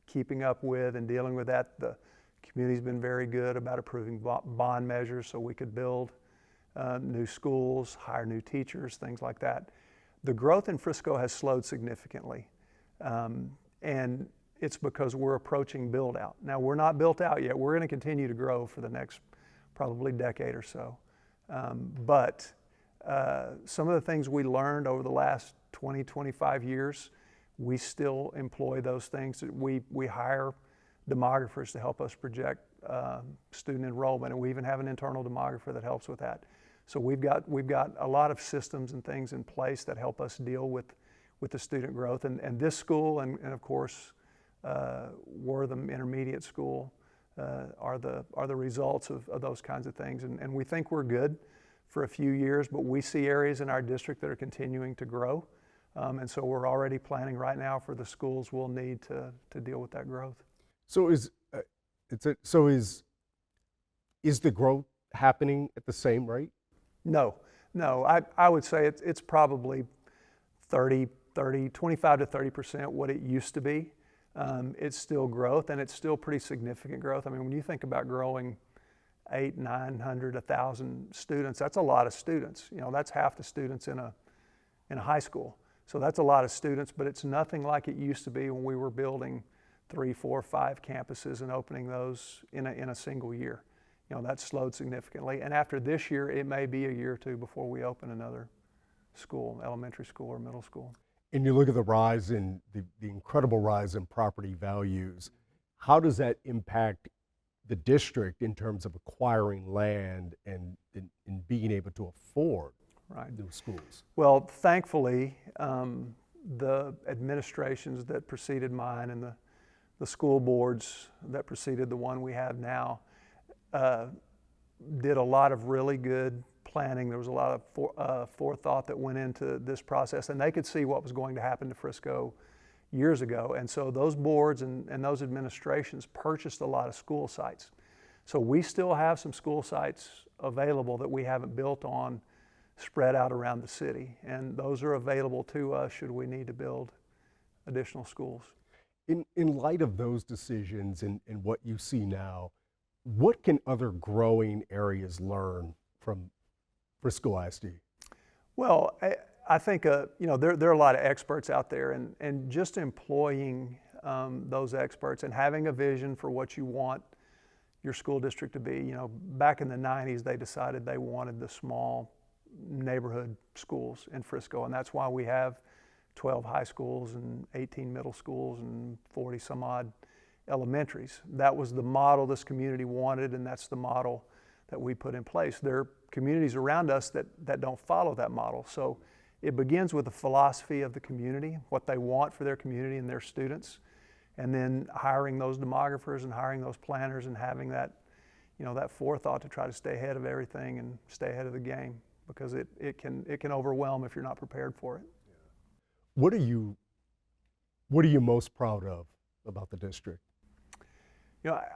keeping up with and dealing with that. The community's been very good about approving bond measures so we could build new schools, hire new teachers, things like that. The growth in Frisco has slowed significantly. And it's because we're approaching build out. Now, we're not built out yet. We're going to continue to grow for the next probably decade or so. But some of the things we learned over the last 20, 25 years, we still employ those things. We hire demographers to help us project student enrollment, and we even have an internal demographer that helps with that. So we've got a lot of systems and things in place that help us deal with the student growth. And this school and of course Wortham Intermediate School are the results of those kinds of things. And we think we're good for a few years, but we see areas in our district that are continuing to grow. And so we're already planning right now for the schools we'll need to deal with that growth. So is the growth happening at the same rate? No. I would say it's probably 25 to 30% what it used to be. It's still growth, and it's still pretty significant growth. I mean, when you think about growing 800, 900, 1,000 students, that's a lot of students. You know, that's half the students in a high school. So that's a lot of students, but it's nothing like it used to be when we were building 3, 4, 5 campuses and opening those in a single year. You know, that's slowed significantly. And after this year, it may be a year or two before we open another school, elementary school or middle school. And you look at the rise in the incredible rise in property values. How does that impact the district in terms of acquiring land and being able to afford new schools? Well, thankfully, the administrations that preceded mine and the school boards that preceded the one we have now did a lot of really good planning. There was a lot of forethought that went into this process, and they could see what was going to happen to Frisco years ago. And so those boards and those administrations purchased a lot of school sites. So we still have some school sites available that we haven't built on, spread out around the city. And those are available to us should we need to build additional schools. In light of those decisions and what you see now, what can other growing areas learn from Frisco ISD? Well, I think there are a lot of experts out there, and just employing those experts and having a vision for what you want your school district to be. You know, back in the 90s, they decided they wanted the small neighborhood schools in Frisco, and that's why we have 12 high schools and 18 middle schools and 40 some odd elementaries. That was the model this community wanted, and that's the model that we put in place. There are communities around us that don't follow that model. So it begins with the philosophy of the community, what they want for their community and their students, and then hiring those demographers and hiring those planners and having that, that forethought to try to stay ahead of everything and stay ahead of the game, because it can overwhelm if you're not prepared for it. What are you most proud of about the district?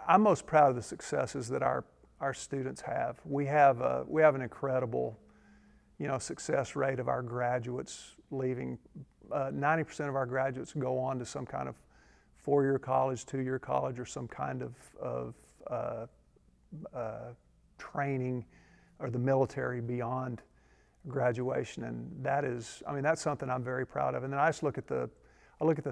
I'm most proud of the successes that our students have. We have an incredible, success rate of our graduates leaving. 90% of our graduates go on to some kind of 4-year college, 2-year college, or some kind of training or the military beyond graduation, and that's something I'm very proud of. And then I just look at the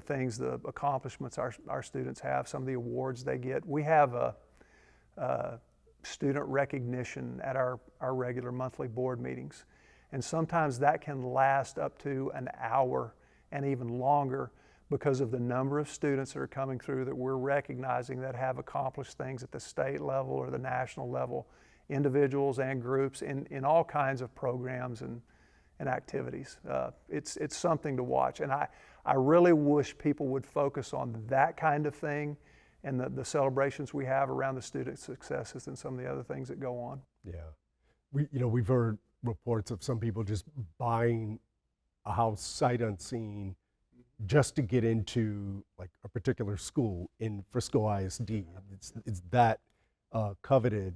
things, the accomplishments our students have, some of the awards they get. We have a student recognition at our regular monthly board meetings, and sometimes that can last up to an hour and even longer because of the number of students that are coming through that we're recognizing that have accomplished things at the state level or the national level, individuals and groups in all kinds of programs and and activities. It's something to watch, and I really wish people would focus on that kind of thing and the celebrations we have around the student successes and some of the other things that go on. Yeah. We've heard reports of some people just buying a house sight unseen just to get into like a particular school in Frisco ISD. It's that coveted.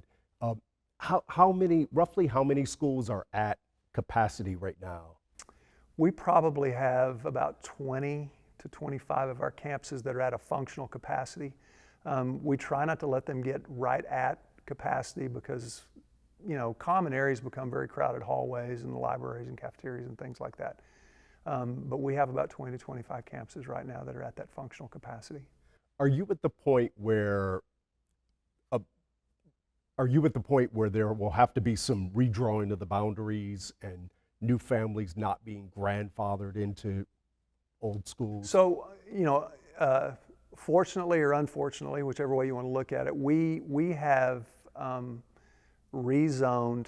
Roughly how many schools are at capacity right now? We probably have about 20 to 25 of our campuses that are at a functional capacity. We try not to let them get right at capacity because, common areas become very crowded, hallways and the libraries and cafeterias and things like that. But we have about 20 to 25 campuses right now that are at that functional capacity. Are you at the point where there will have to be some redrawing of the boundaries and new families not being grandfathered into old schools? So, fortunately or unfortunately, whichever way you want to look at it, we have rezoned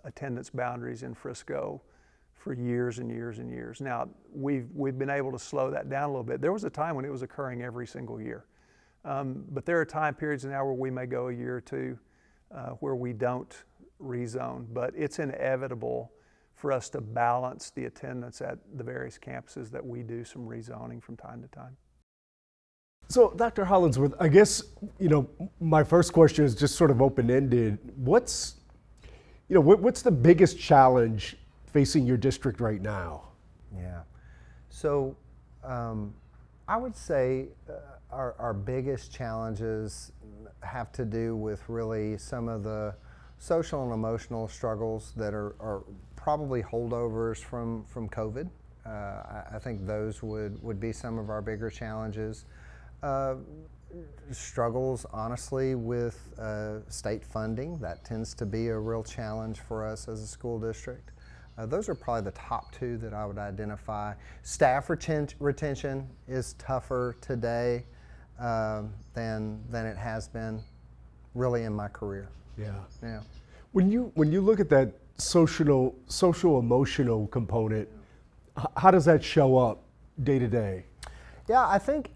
attendance boundaries in Frisco for years and years and years. Now, we've been able to slow that down a little bit. There was a time when it was occurring every single year. But there are time periods now where we may go a year or two where we don't rezone, but it's inevitable for us to balance the attendance at the various campuses that we do some rezoning from time to time. So, Dr. Hollingsworth, I guess, my first question is just sort of open-ended. What's the biggest challenge facing your district right now? Yeah. So I would say our biggest challenges have to do with really some of the social and emotional struggles that are probably holdovers from COVID. I think those would be some of our bigger challenges. Struggles, honestly, with state funding. That tends to be a real challenge for us as a school district. Those are probably the top two that I would identify. Staff retention is tougher today than it has been really in my career. Yeah. When you look at that social emotional component, how does that show up day to day? Yeah, I think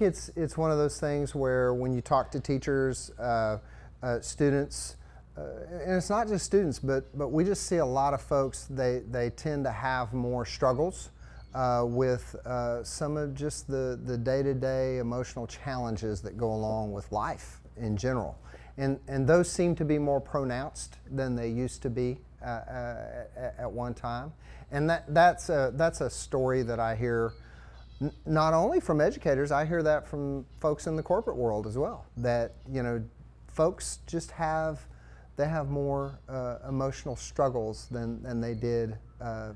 it's one of those things where when you talk to teachers, students, and it's not just students, but we just see a lot of folks. They tend to have more struggles with some of just the day-to-day emotional challenges that go along with life in general, and those seem to be more pronounced than they used to be at one time, and that's a story that I hear. Not only from educators, I hear that from folks in the corporate world as well, that folks just have more emotional struggles than they did a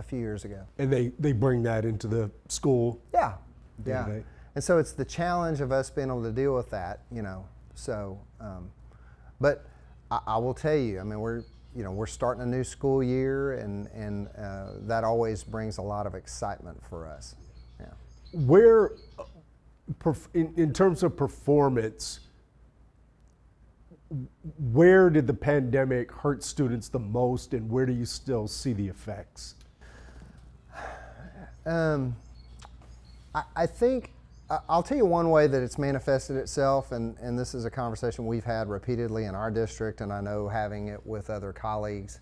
few years ago. And they bring that into the school? Yeah. Day-to-day. And so it's the challenge of us being able to deal with that, so, but I will tell you, I mean, we're starting a new school year, and that always brings a lot of excitement for us. Yeah. Where, in terms of performance, where did the pandemic hurt students the most, and where do you still see the effects? I think I'll tell you one way that it's manifested itself, and this is a conversation we've had repeatedly in our district, and I know having it with other colleagues.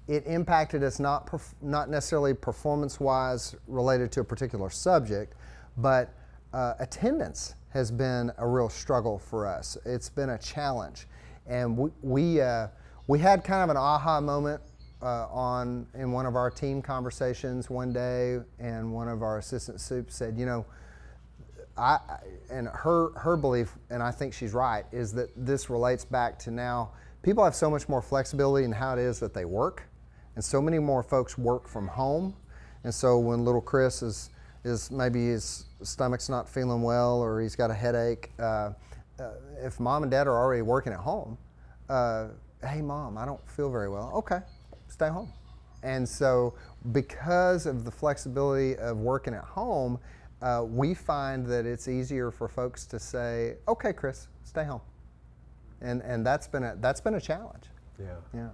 It impacted us not necessarily performance-wise related to a particular subject, but attendance has been a real struggle for us. It's been a challenge, and we had kind of an aha moment in one of our team conversations one day, and one of our assistant soups said, and her belief, and I think she's right, is that this relates back to now people have so much more flexibility in how it is that they work, and so many more folks work from home. And so when little Chris is maybe his stomach's not feeling well or he's got a headache, if mom and dad are already working at home, hey mom, I don't feel very well. Okay, stay home. And so because of the flexibility of working at home, we find that it's easier for folks to say, okay, Chris, stay home. And that's been a challenge. Yeah. Yeah.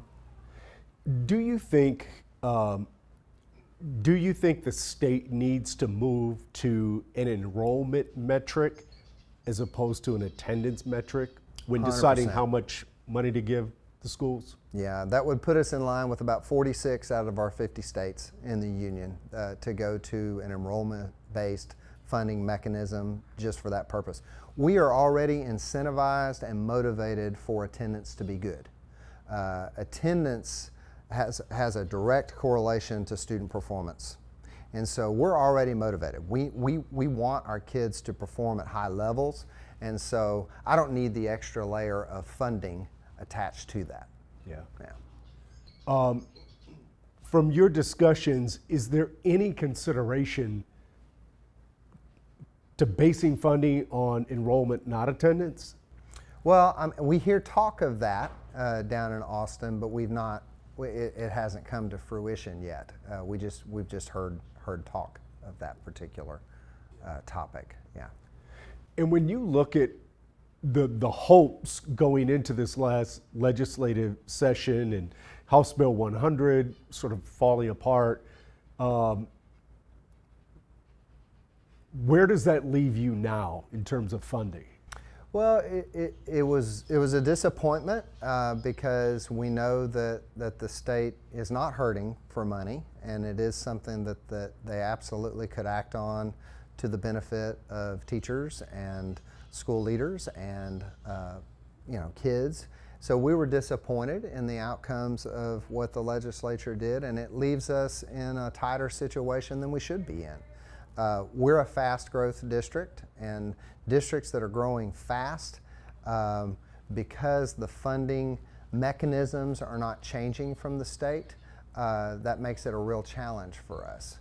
Do you think the state needs to move to an enrollment metric as opposed to an attendance metric when deciding 100%. how much money to give the schools? Yeah, that would put us in line with about 46 out of our 50 states in the union to go to an enrollment-based funding mechanism just for that purpose. We are already incentivized and motivated for attendance to be good. Attendance has a direct correlation to student performance. And so we're already motivated. We want our kids to perform at high levels, and so I don't need the extra layer of funding attached to that. Yeah. From your discussions, is there any consideration to basing funding on enrollment, not attendance? Well, we hear talk of that down in Austin, but it hasn't come to fruition yet. We've just heard talk of that particular topic. Yeah. And when you look at the hopes going into this last legislative session and House Bill 100 sort of falling apart, where does that leave you now in terms of funding? Well, it was a disappointment because we know that the state is not hurting for money, and it is something that they absolutely could act on to the benefit of teachers and school leaders and kids. So we were disappointed in the outcomes of what the legislature did, and it leaves us in a tighter situation than we should be in. We're a fast growth district, and districts that are growing fast, because the funding mechanisms are not changing from the state, that makes it a real challenge for us.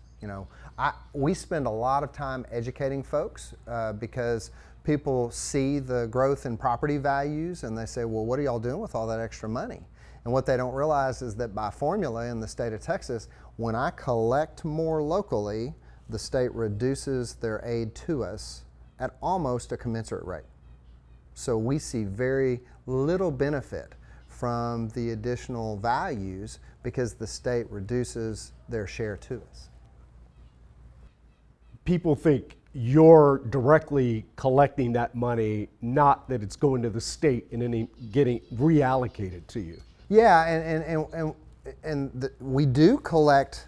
We spend a lot of time educating folks because people see the growth in property values and they say, well, what are y'all doing with all that extra money? And what they don't realize is that by formula in the state of Texas, when I collect more locally, the state reduces their aid to us at almost a commensurate rate. So we see very little benefit from the additional values because the state reduces their share to us. People think you're directly collecting that money, not that it's going to the state and then getting reallocated to you. Yeah, we do collect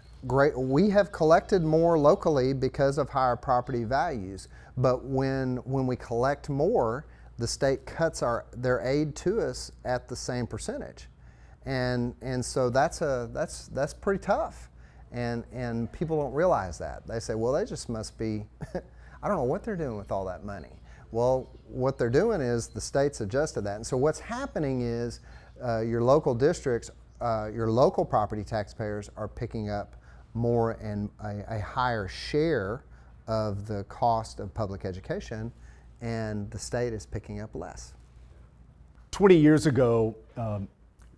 we have collected more locally because of higher property values, but when we collect more, the state cuts their aid to us at the same percentage, and so that's pretty tough, and people don't realize that. They say, well, they just must be I don't know what they're doing with all that money. Well, what they're doing is the state's adjusted that, and so what's happening is your local districts, your local property taxpayers are picking up more and a higher share of the cost of public education, and the state is picking up less. 20 years ago,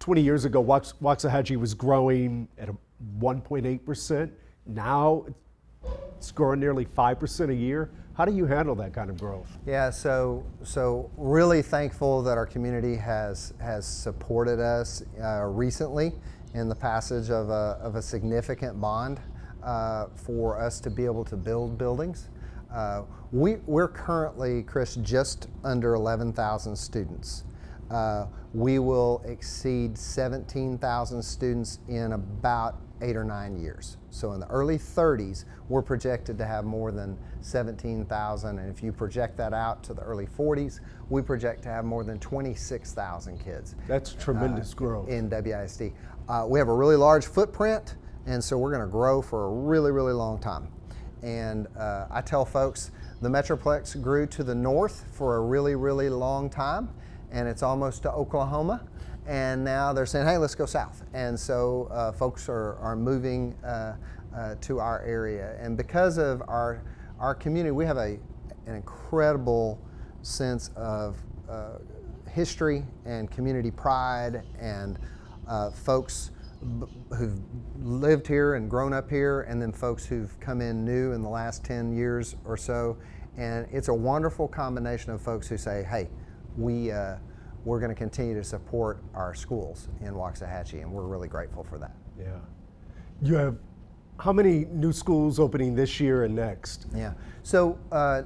Waxahachie was growing at a 1.8%. Now it's growing nearly 5% a year. How do you handle that kind of growth? Yeah, so really thankful that our community has supported us recently in the passage of a significant bond for us to be able to build buildings. We're currently, Chris, just under 11,000 students. We will exceed 17,000 students in about 8 or 9 years. So in the early 30s, we're projected to have more than 17,000, and if you project that out to the early 40s, we project to have more than 26,000 kids. That's tremendous growth. In WISD. We have a really large footprint, and so we're going to grow for a really, really long time. And I tell folks, the Metroplex grew to the north for a really, really long time, and it's almost to Oklahoma. And now they're saying, hey, let's go south. And so folks are moving to our area. And because of our community, we have an incredible sense of history and community pride, and folks who've lived here and grown up here, and then folks who've come in new in the last 10 years or so. And it's a wonderful combination of folks who say, hey, we're going to continue to support our schools in Waxahachie, and we're really grateful for that. Yeah. You have how many new schools opening this year and next? Yeah. So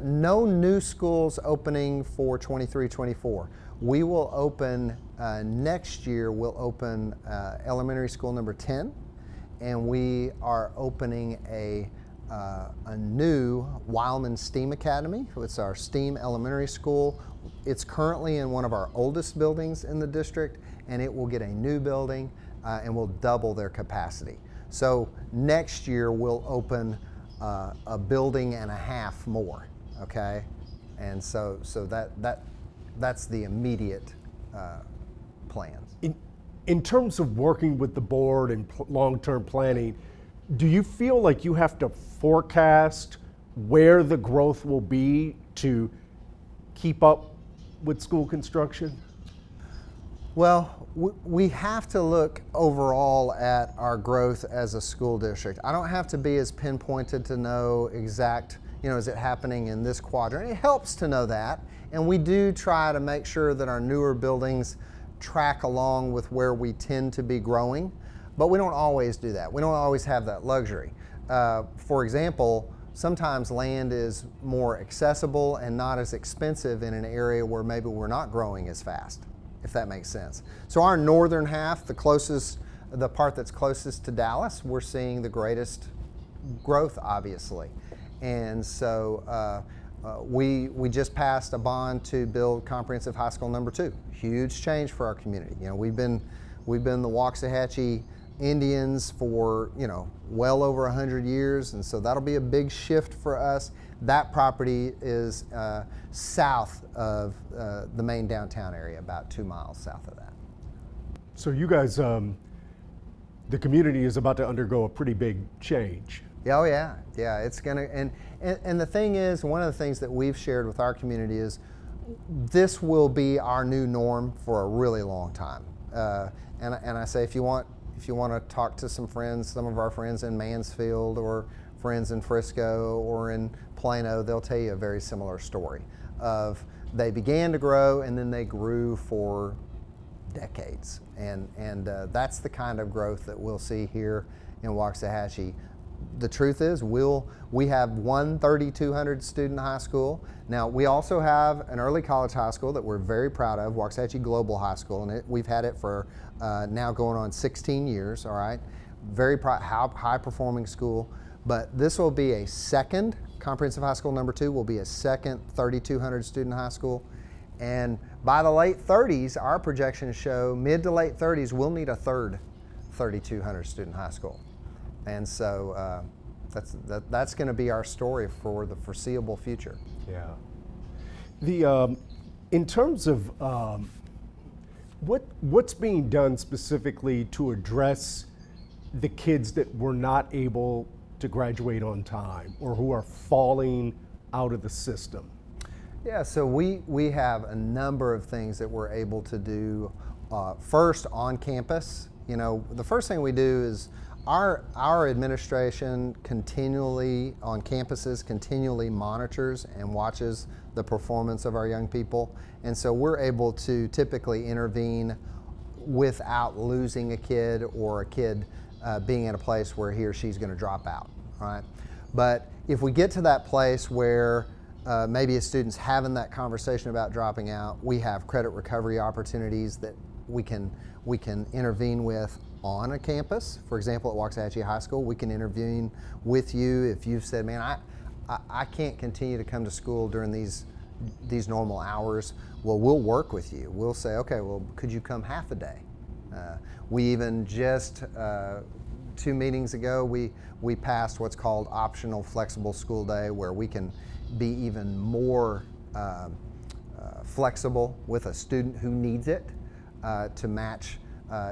no new schools opening for 23-24. We will open next year. We'll open elementary school number 10, and we are opening a new Wildman STEAM Academy. It's our STEAM elementary school. It's currently in one of our oldest buildings in the district, and it will get a new building and will double their capacity. So next year we'll open a building and a half more, okay? And so that's the immediate plans. In terms of working with the board and long-term planning, do you feel like you have to forecast where the growth will be to keep up with school construction? Well, we have to look overall at our growth as a school district. I don't have to be as pinpointed to know exact, is it happening in this quadrant? It helps to know that, and we do try to make sure that our newer buildings track along with where we tend to be growing, but we don't always do that. We don't always have that luxury. For example, sometimes land is more accessible and not as expensive in an area where maybe we're not growing as fast, if that makes sense. So our northern half, the part that's closest to Dallas, we're seeing the greatest growth, obviously. And so we just passed a bond to build Comprehensive High School number 2. Huge change for our community. We've been the Waxahachie Indians for well over 100 years, and so that'll be a big shift for us. That property is south of the main downtown area, about 2 miles south of that. So you guys, the community is about to undergo a pretty big change. Oh yeah, it's gonna, and the thing is, one of the things that we've shared with our community is this will be our new norm for a really long time. And I say, if you want to talk to some of our friends in Mansfield or friends in Frisco or in Plano, they'll tell you a very similar story of they began to grow and then they grew for decades. And that's the kind of growth that we'll see here in Waxahachie. The truth is, we have one 3,200 student high school. Now, we also have an early college high school that we're very proud of, Waxahachie Global High School, and we've had it for now going on 16 years, all right? Very high-performing school, but this will be a second, Comprehensive High School number 2 will be a second 3,200 student high school, and by the late 30s, our projections show mid to late 30s, we'll need a third 3,200 student high school. And so that's going to be our story for the foreseeable future. Yeah. In terms of what's being done specifically to address the kids that were not able to graduate on time or who are falling out of the system? Yeah, so we have a number of things that we're able to do. First, on campus, the first thing we do is our administration continually on campuses continually monitors and watches the performance of our young people, and so we're able to typically intervene without losing a kid or a kid being in a place where he or she's going to drop out, right? But if we get to that place where maybe a student's having that conversation about dropping out, we have credit recovery opportunities that we can intervene with on a campus. For example, at Waxahachie High School, we can intervene with you if you've said, man, I can't continue to come to school during these normal hours. Well, we'll work with you. We'll say, okay, well, could you come half a day? We even just 2 meetings ago, we passed what's called optional flexible school day, where we can be even more flexible with a student who needs it to match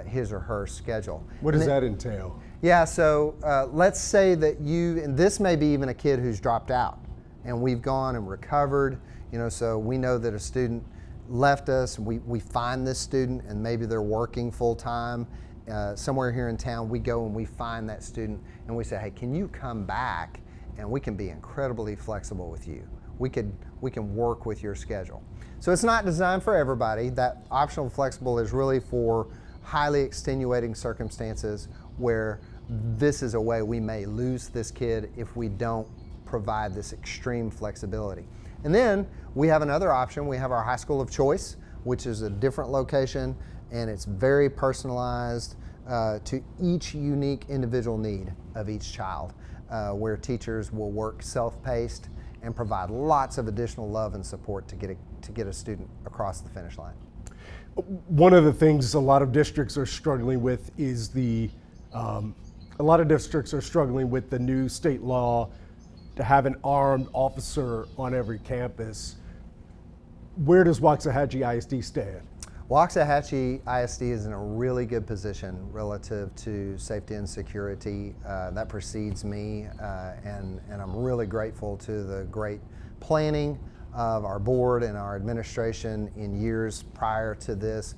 his or her schedule. What does that entail? Yeah, so let's say that and this may be even a kid who's dropped out, and we've gone and recovered, so we know that a student left us, and we find this student, and maybe they're working full-time somewhere here in town. We go and we find that student, and we say, hey, can you come back? And we can be incredibly flexible with you. we can work with your schedule. So it's not designed for everybody. That optional flexible is really for highly extenuating circumstances where this is a way we may lose this kid if we don't provide this extreme flexibility. And then we have another option. We have our high school of choice, which is a different location, and it's very personalized to each unique individual need of each child, where teachers will work self-paced and provide lots of additional love and support to get a student across the finish line. One of the things a lot of districts are struggling with is the new state law to have an armed officer on every campus. Where does Waxahachie ISD stand? Waxahachie ISD is in a really good position relative to safety and security. That precedes me, and I'm really grateful to the great planning of our board and our administration in years prior to this.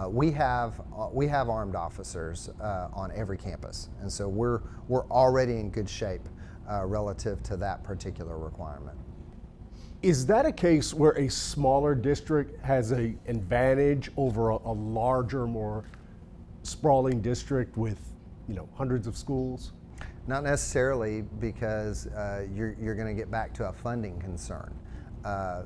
We have armed officers on every campus, and so we're already in good shape relative to that particular requirement. Is that a case where a smaller district has an advantage over a larger, more sprawling district with, hundreds of schools? Not necessarily, because you're going to get back to a funding concern.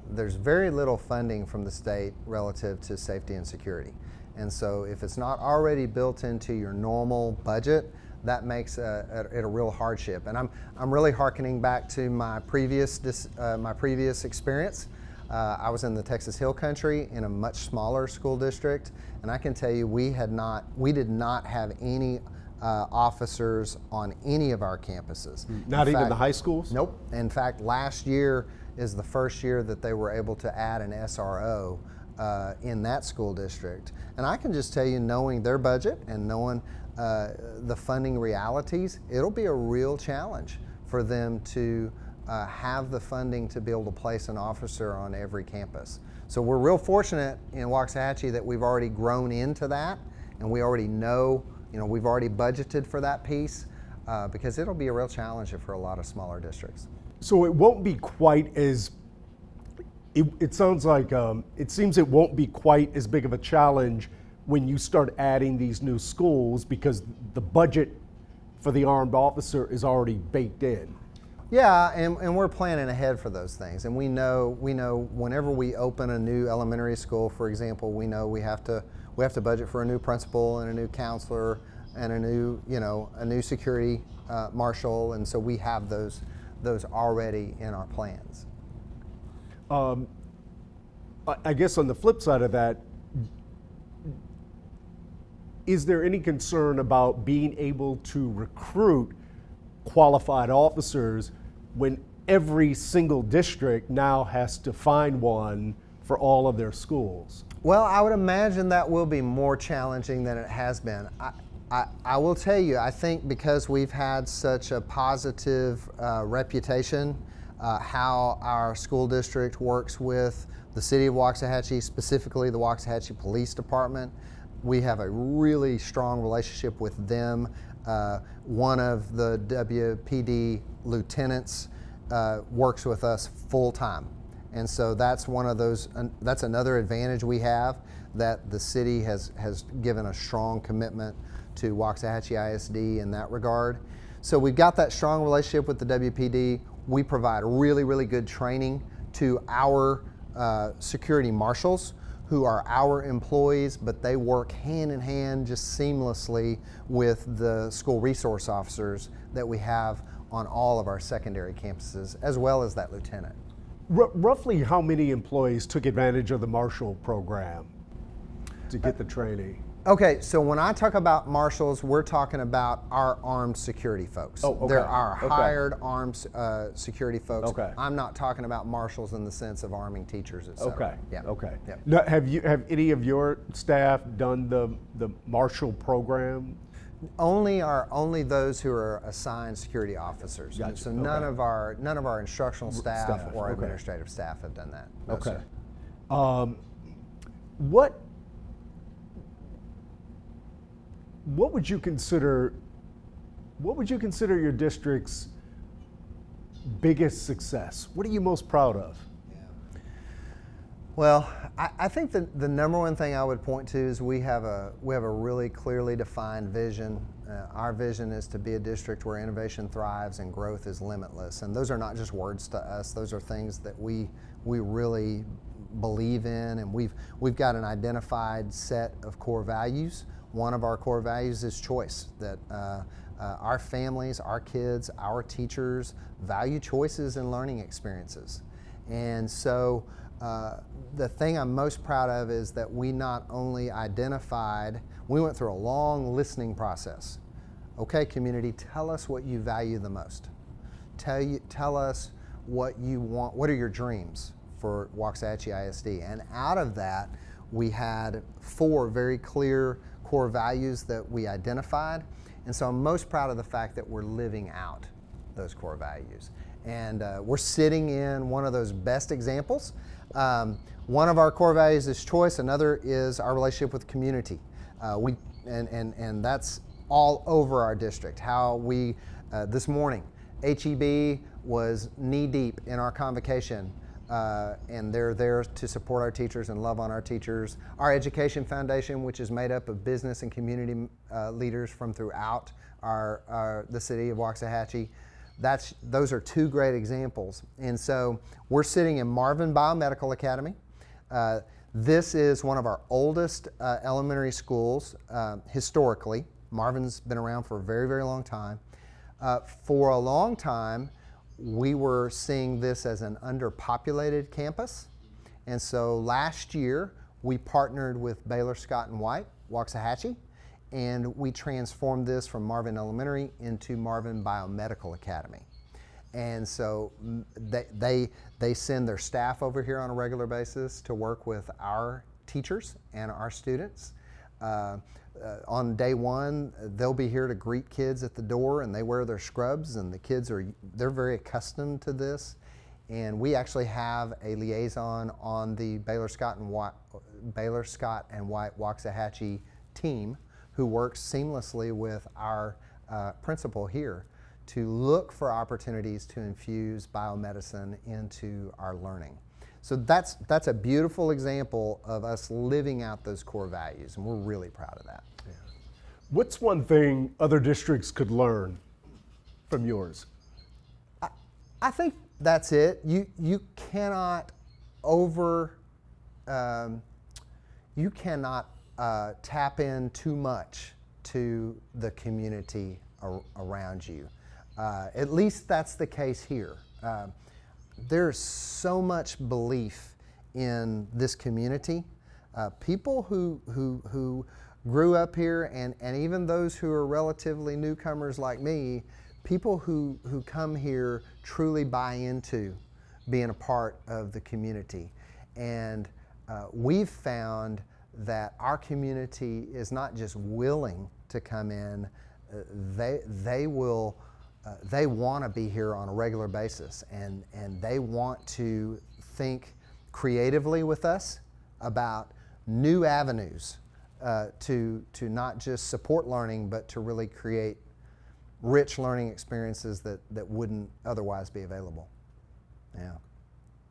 There's very little funding from the state relative to safety and security. And so if it's not already built into your normal budget, that makes it a real hardship. And I'm really hearkening back to my previous experience. I was in the Texas Hill Country in a much smaller school district, and I can tell you we did not have any officers on any of our campuses. Not even the high schools? Nope. In fact, last year is the first year that they were able to add an SRO in that school district. And I can just tell you, knowing their budget and knowing the funding realities, it'll be a real challenge for them to have the funding to be able to place an officer on every campus. So we're real fortunate in Waxahachie that we've already grown into that, and we already know, we've already budgeted for that piece, because it'll be a real challenge for a lot of smaller districts. So it won't be quite as, it sounds like, it seems it won't be quite as big of a challenge when you start adding these new schools, because the budget for the armed officer is already baked in. Yeah, and we're planning ahead for those things. And we know whenever we open a new elementary school, for example, we know we have to budget for a new principal and a new counselor and a new security marshal, and so we have those already in our plans. I guess on the flip side of that, is there any concern about being able to recruit qualified officers when every single district now has to find one for all of their schools? Well, I would imagine that will be more challenging than it has been. I will tell you, I think because we've had such a positive reputation, how our school district works with the city of Waxahachie, specifically the Waxahachie Police Department, we have a really strong relationship with them. One of the WPD lieutenants works with us full time. And so that's one of those, that's another advantage we have, that the city has given a strong commitment to Waxahachie ISD in that regard. So we've got that strong relationship with the WPD. We provide really, really good training to our security marshals, who are our employees, but they work hand in hand just seamlessly with the school resource officers that we have on all of our secondary campuses, as well as that lieutenant. Roughly how many employees took advantage of the Marshall program to get the training? Okay, so when I talk about marshals, we're talking about our armed security folks. Oh, okay. They're our Okay. hired armed security folks. Okay. I'm not talking about marshals in the sense of arming teachers, et cetera. Okay. Yeah. Okay. Yeah. Now, have any of your staff done the Marshall program? Only those who are assigned security officers. Gotcha. So none Okay. of our instructional staff or okay. administrative staff have done that. No, Okay. sir. What would you consider your district's biggest success? What are you most proud of? Well, I think the number one thing I would point to is we have a really clearly defined vision. Our vision is to be a district where innovation thrives and growth is limitless. And those are not just words to us; those are things that we really believe in, and we've got an identified set of core values. One of our core values is choice. That our families, our kids, our teachers value choices and learning experiences, and so. The thing I'm most proud of is that we not only identified, we went through a long listening process. Okay, community, tell us what you value the most. Tell us what you want, what are your dreams for Waxahachie ISD? And out of that, we had 4 very clear core values that we identified. And so I'm most proud of the fact that we're living out those core values. And we're sitting in one of those best examples. One of our core values is choice. Another is our relationship with community. And that's all over our district. How we, this morning, HEB was knee deep in our convocation, and they're there to support our teachers and love on our teachers. Our Education Foundation, which is made up of business and community leaders from throughout the city of Waxahachie, those are 2 great examples. And so we're sitting in Marvin Biomedical Academy. This is one of our oldest elementary schools historically. Marvin's been around for a very, very long time. For a long time, we were seeing this as an underpopulated campus. And so last year, we partnered with Baylor Scott and White, Waxahachie, and we transformed this from Marvin Elementary into Marvin Biomedical Academy. And so they send their staff over here on a regular basis to work with our teachers and our students. On day 1, they'll be here to greet kids at the door, and they wear their scrubs, and the kids they're very accustomed to this. And we actually have a liaison on the Baylor Scott and White Waxahachie team who works seamlessly with our principal here to look for opportunities to infuse biomedicine into our learning. So that's a beautiful example of us living out those core values, and we're really proud of that. Yeah. What's one thing other districts could learn from yours? I think that's it. You cannot tap in too much to the community around you. At least that's the case here. There's so much belief in this community. People who grew up here, and even those who are relatively newcomers like me, people who come here truly buy into being a part of the community. And we've found that our community is not just willing to come in, they want to be here on a regular basis, and they want to think creatively with us about new avenues to not just support learning, but to really create rich learning experiences that wouldn't otherwise be available. Yeah.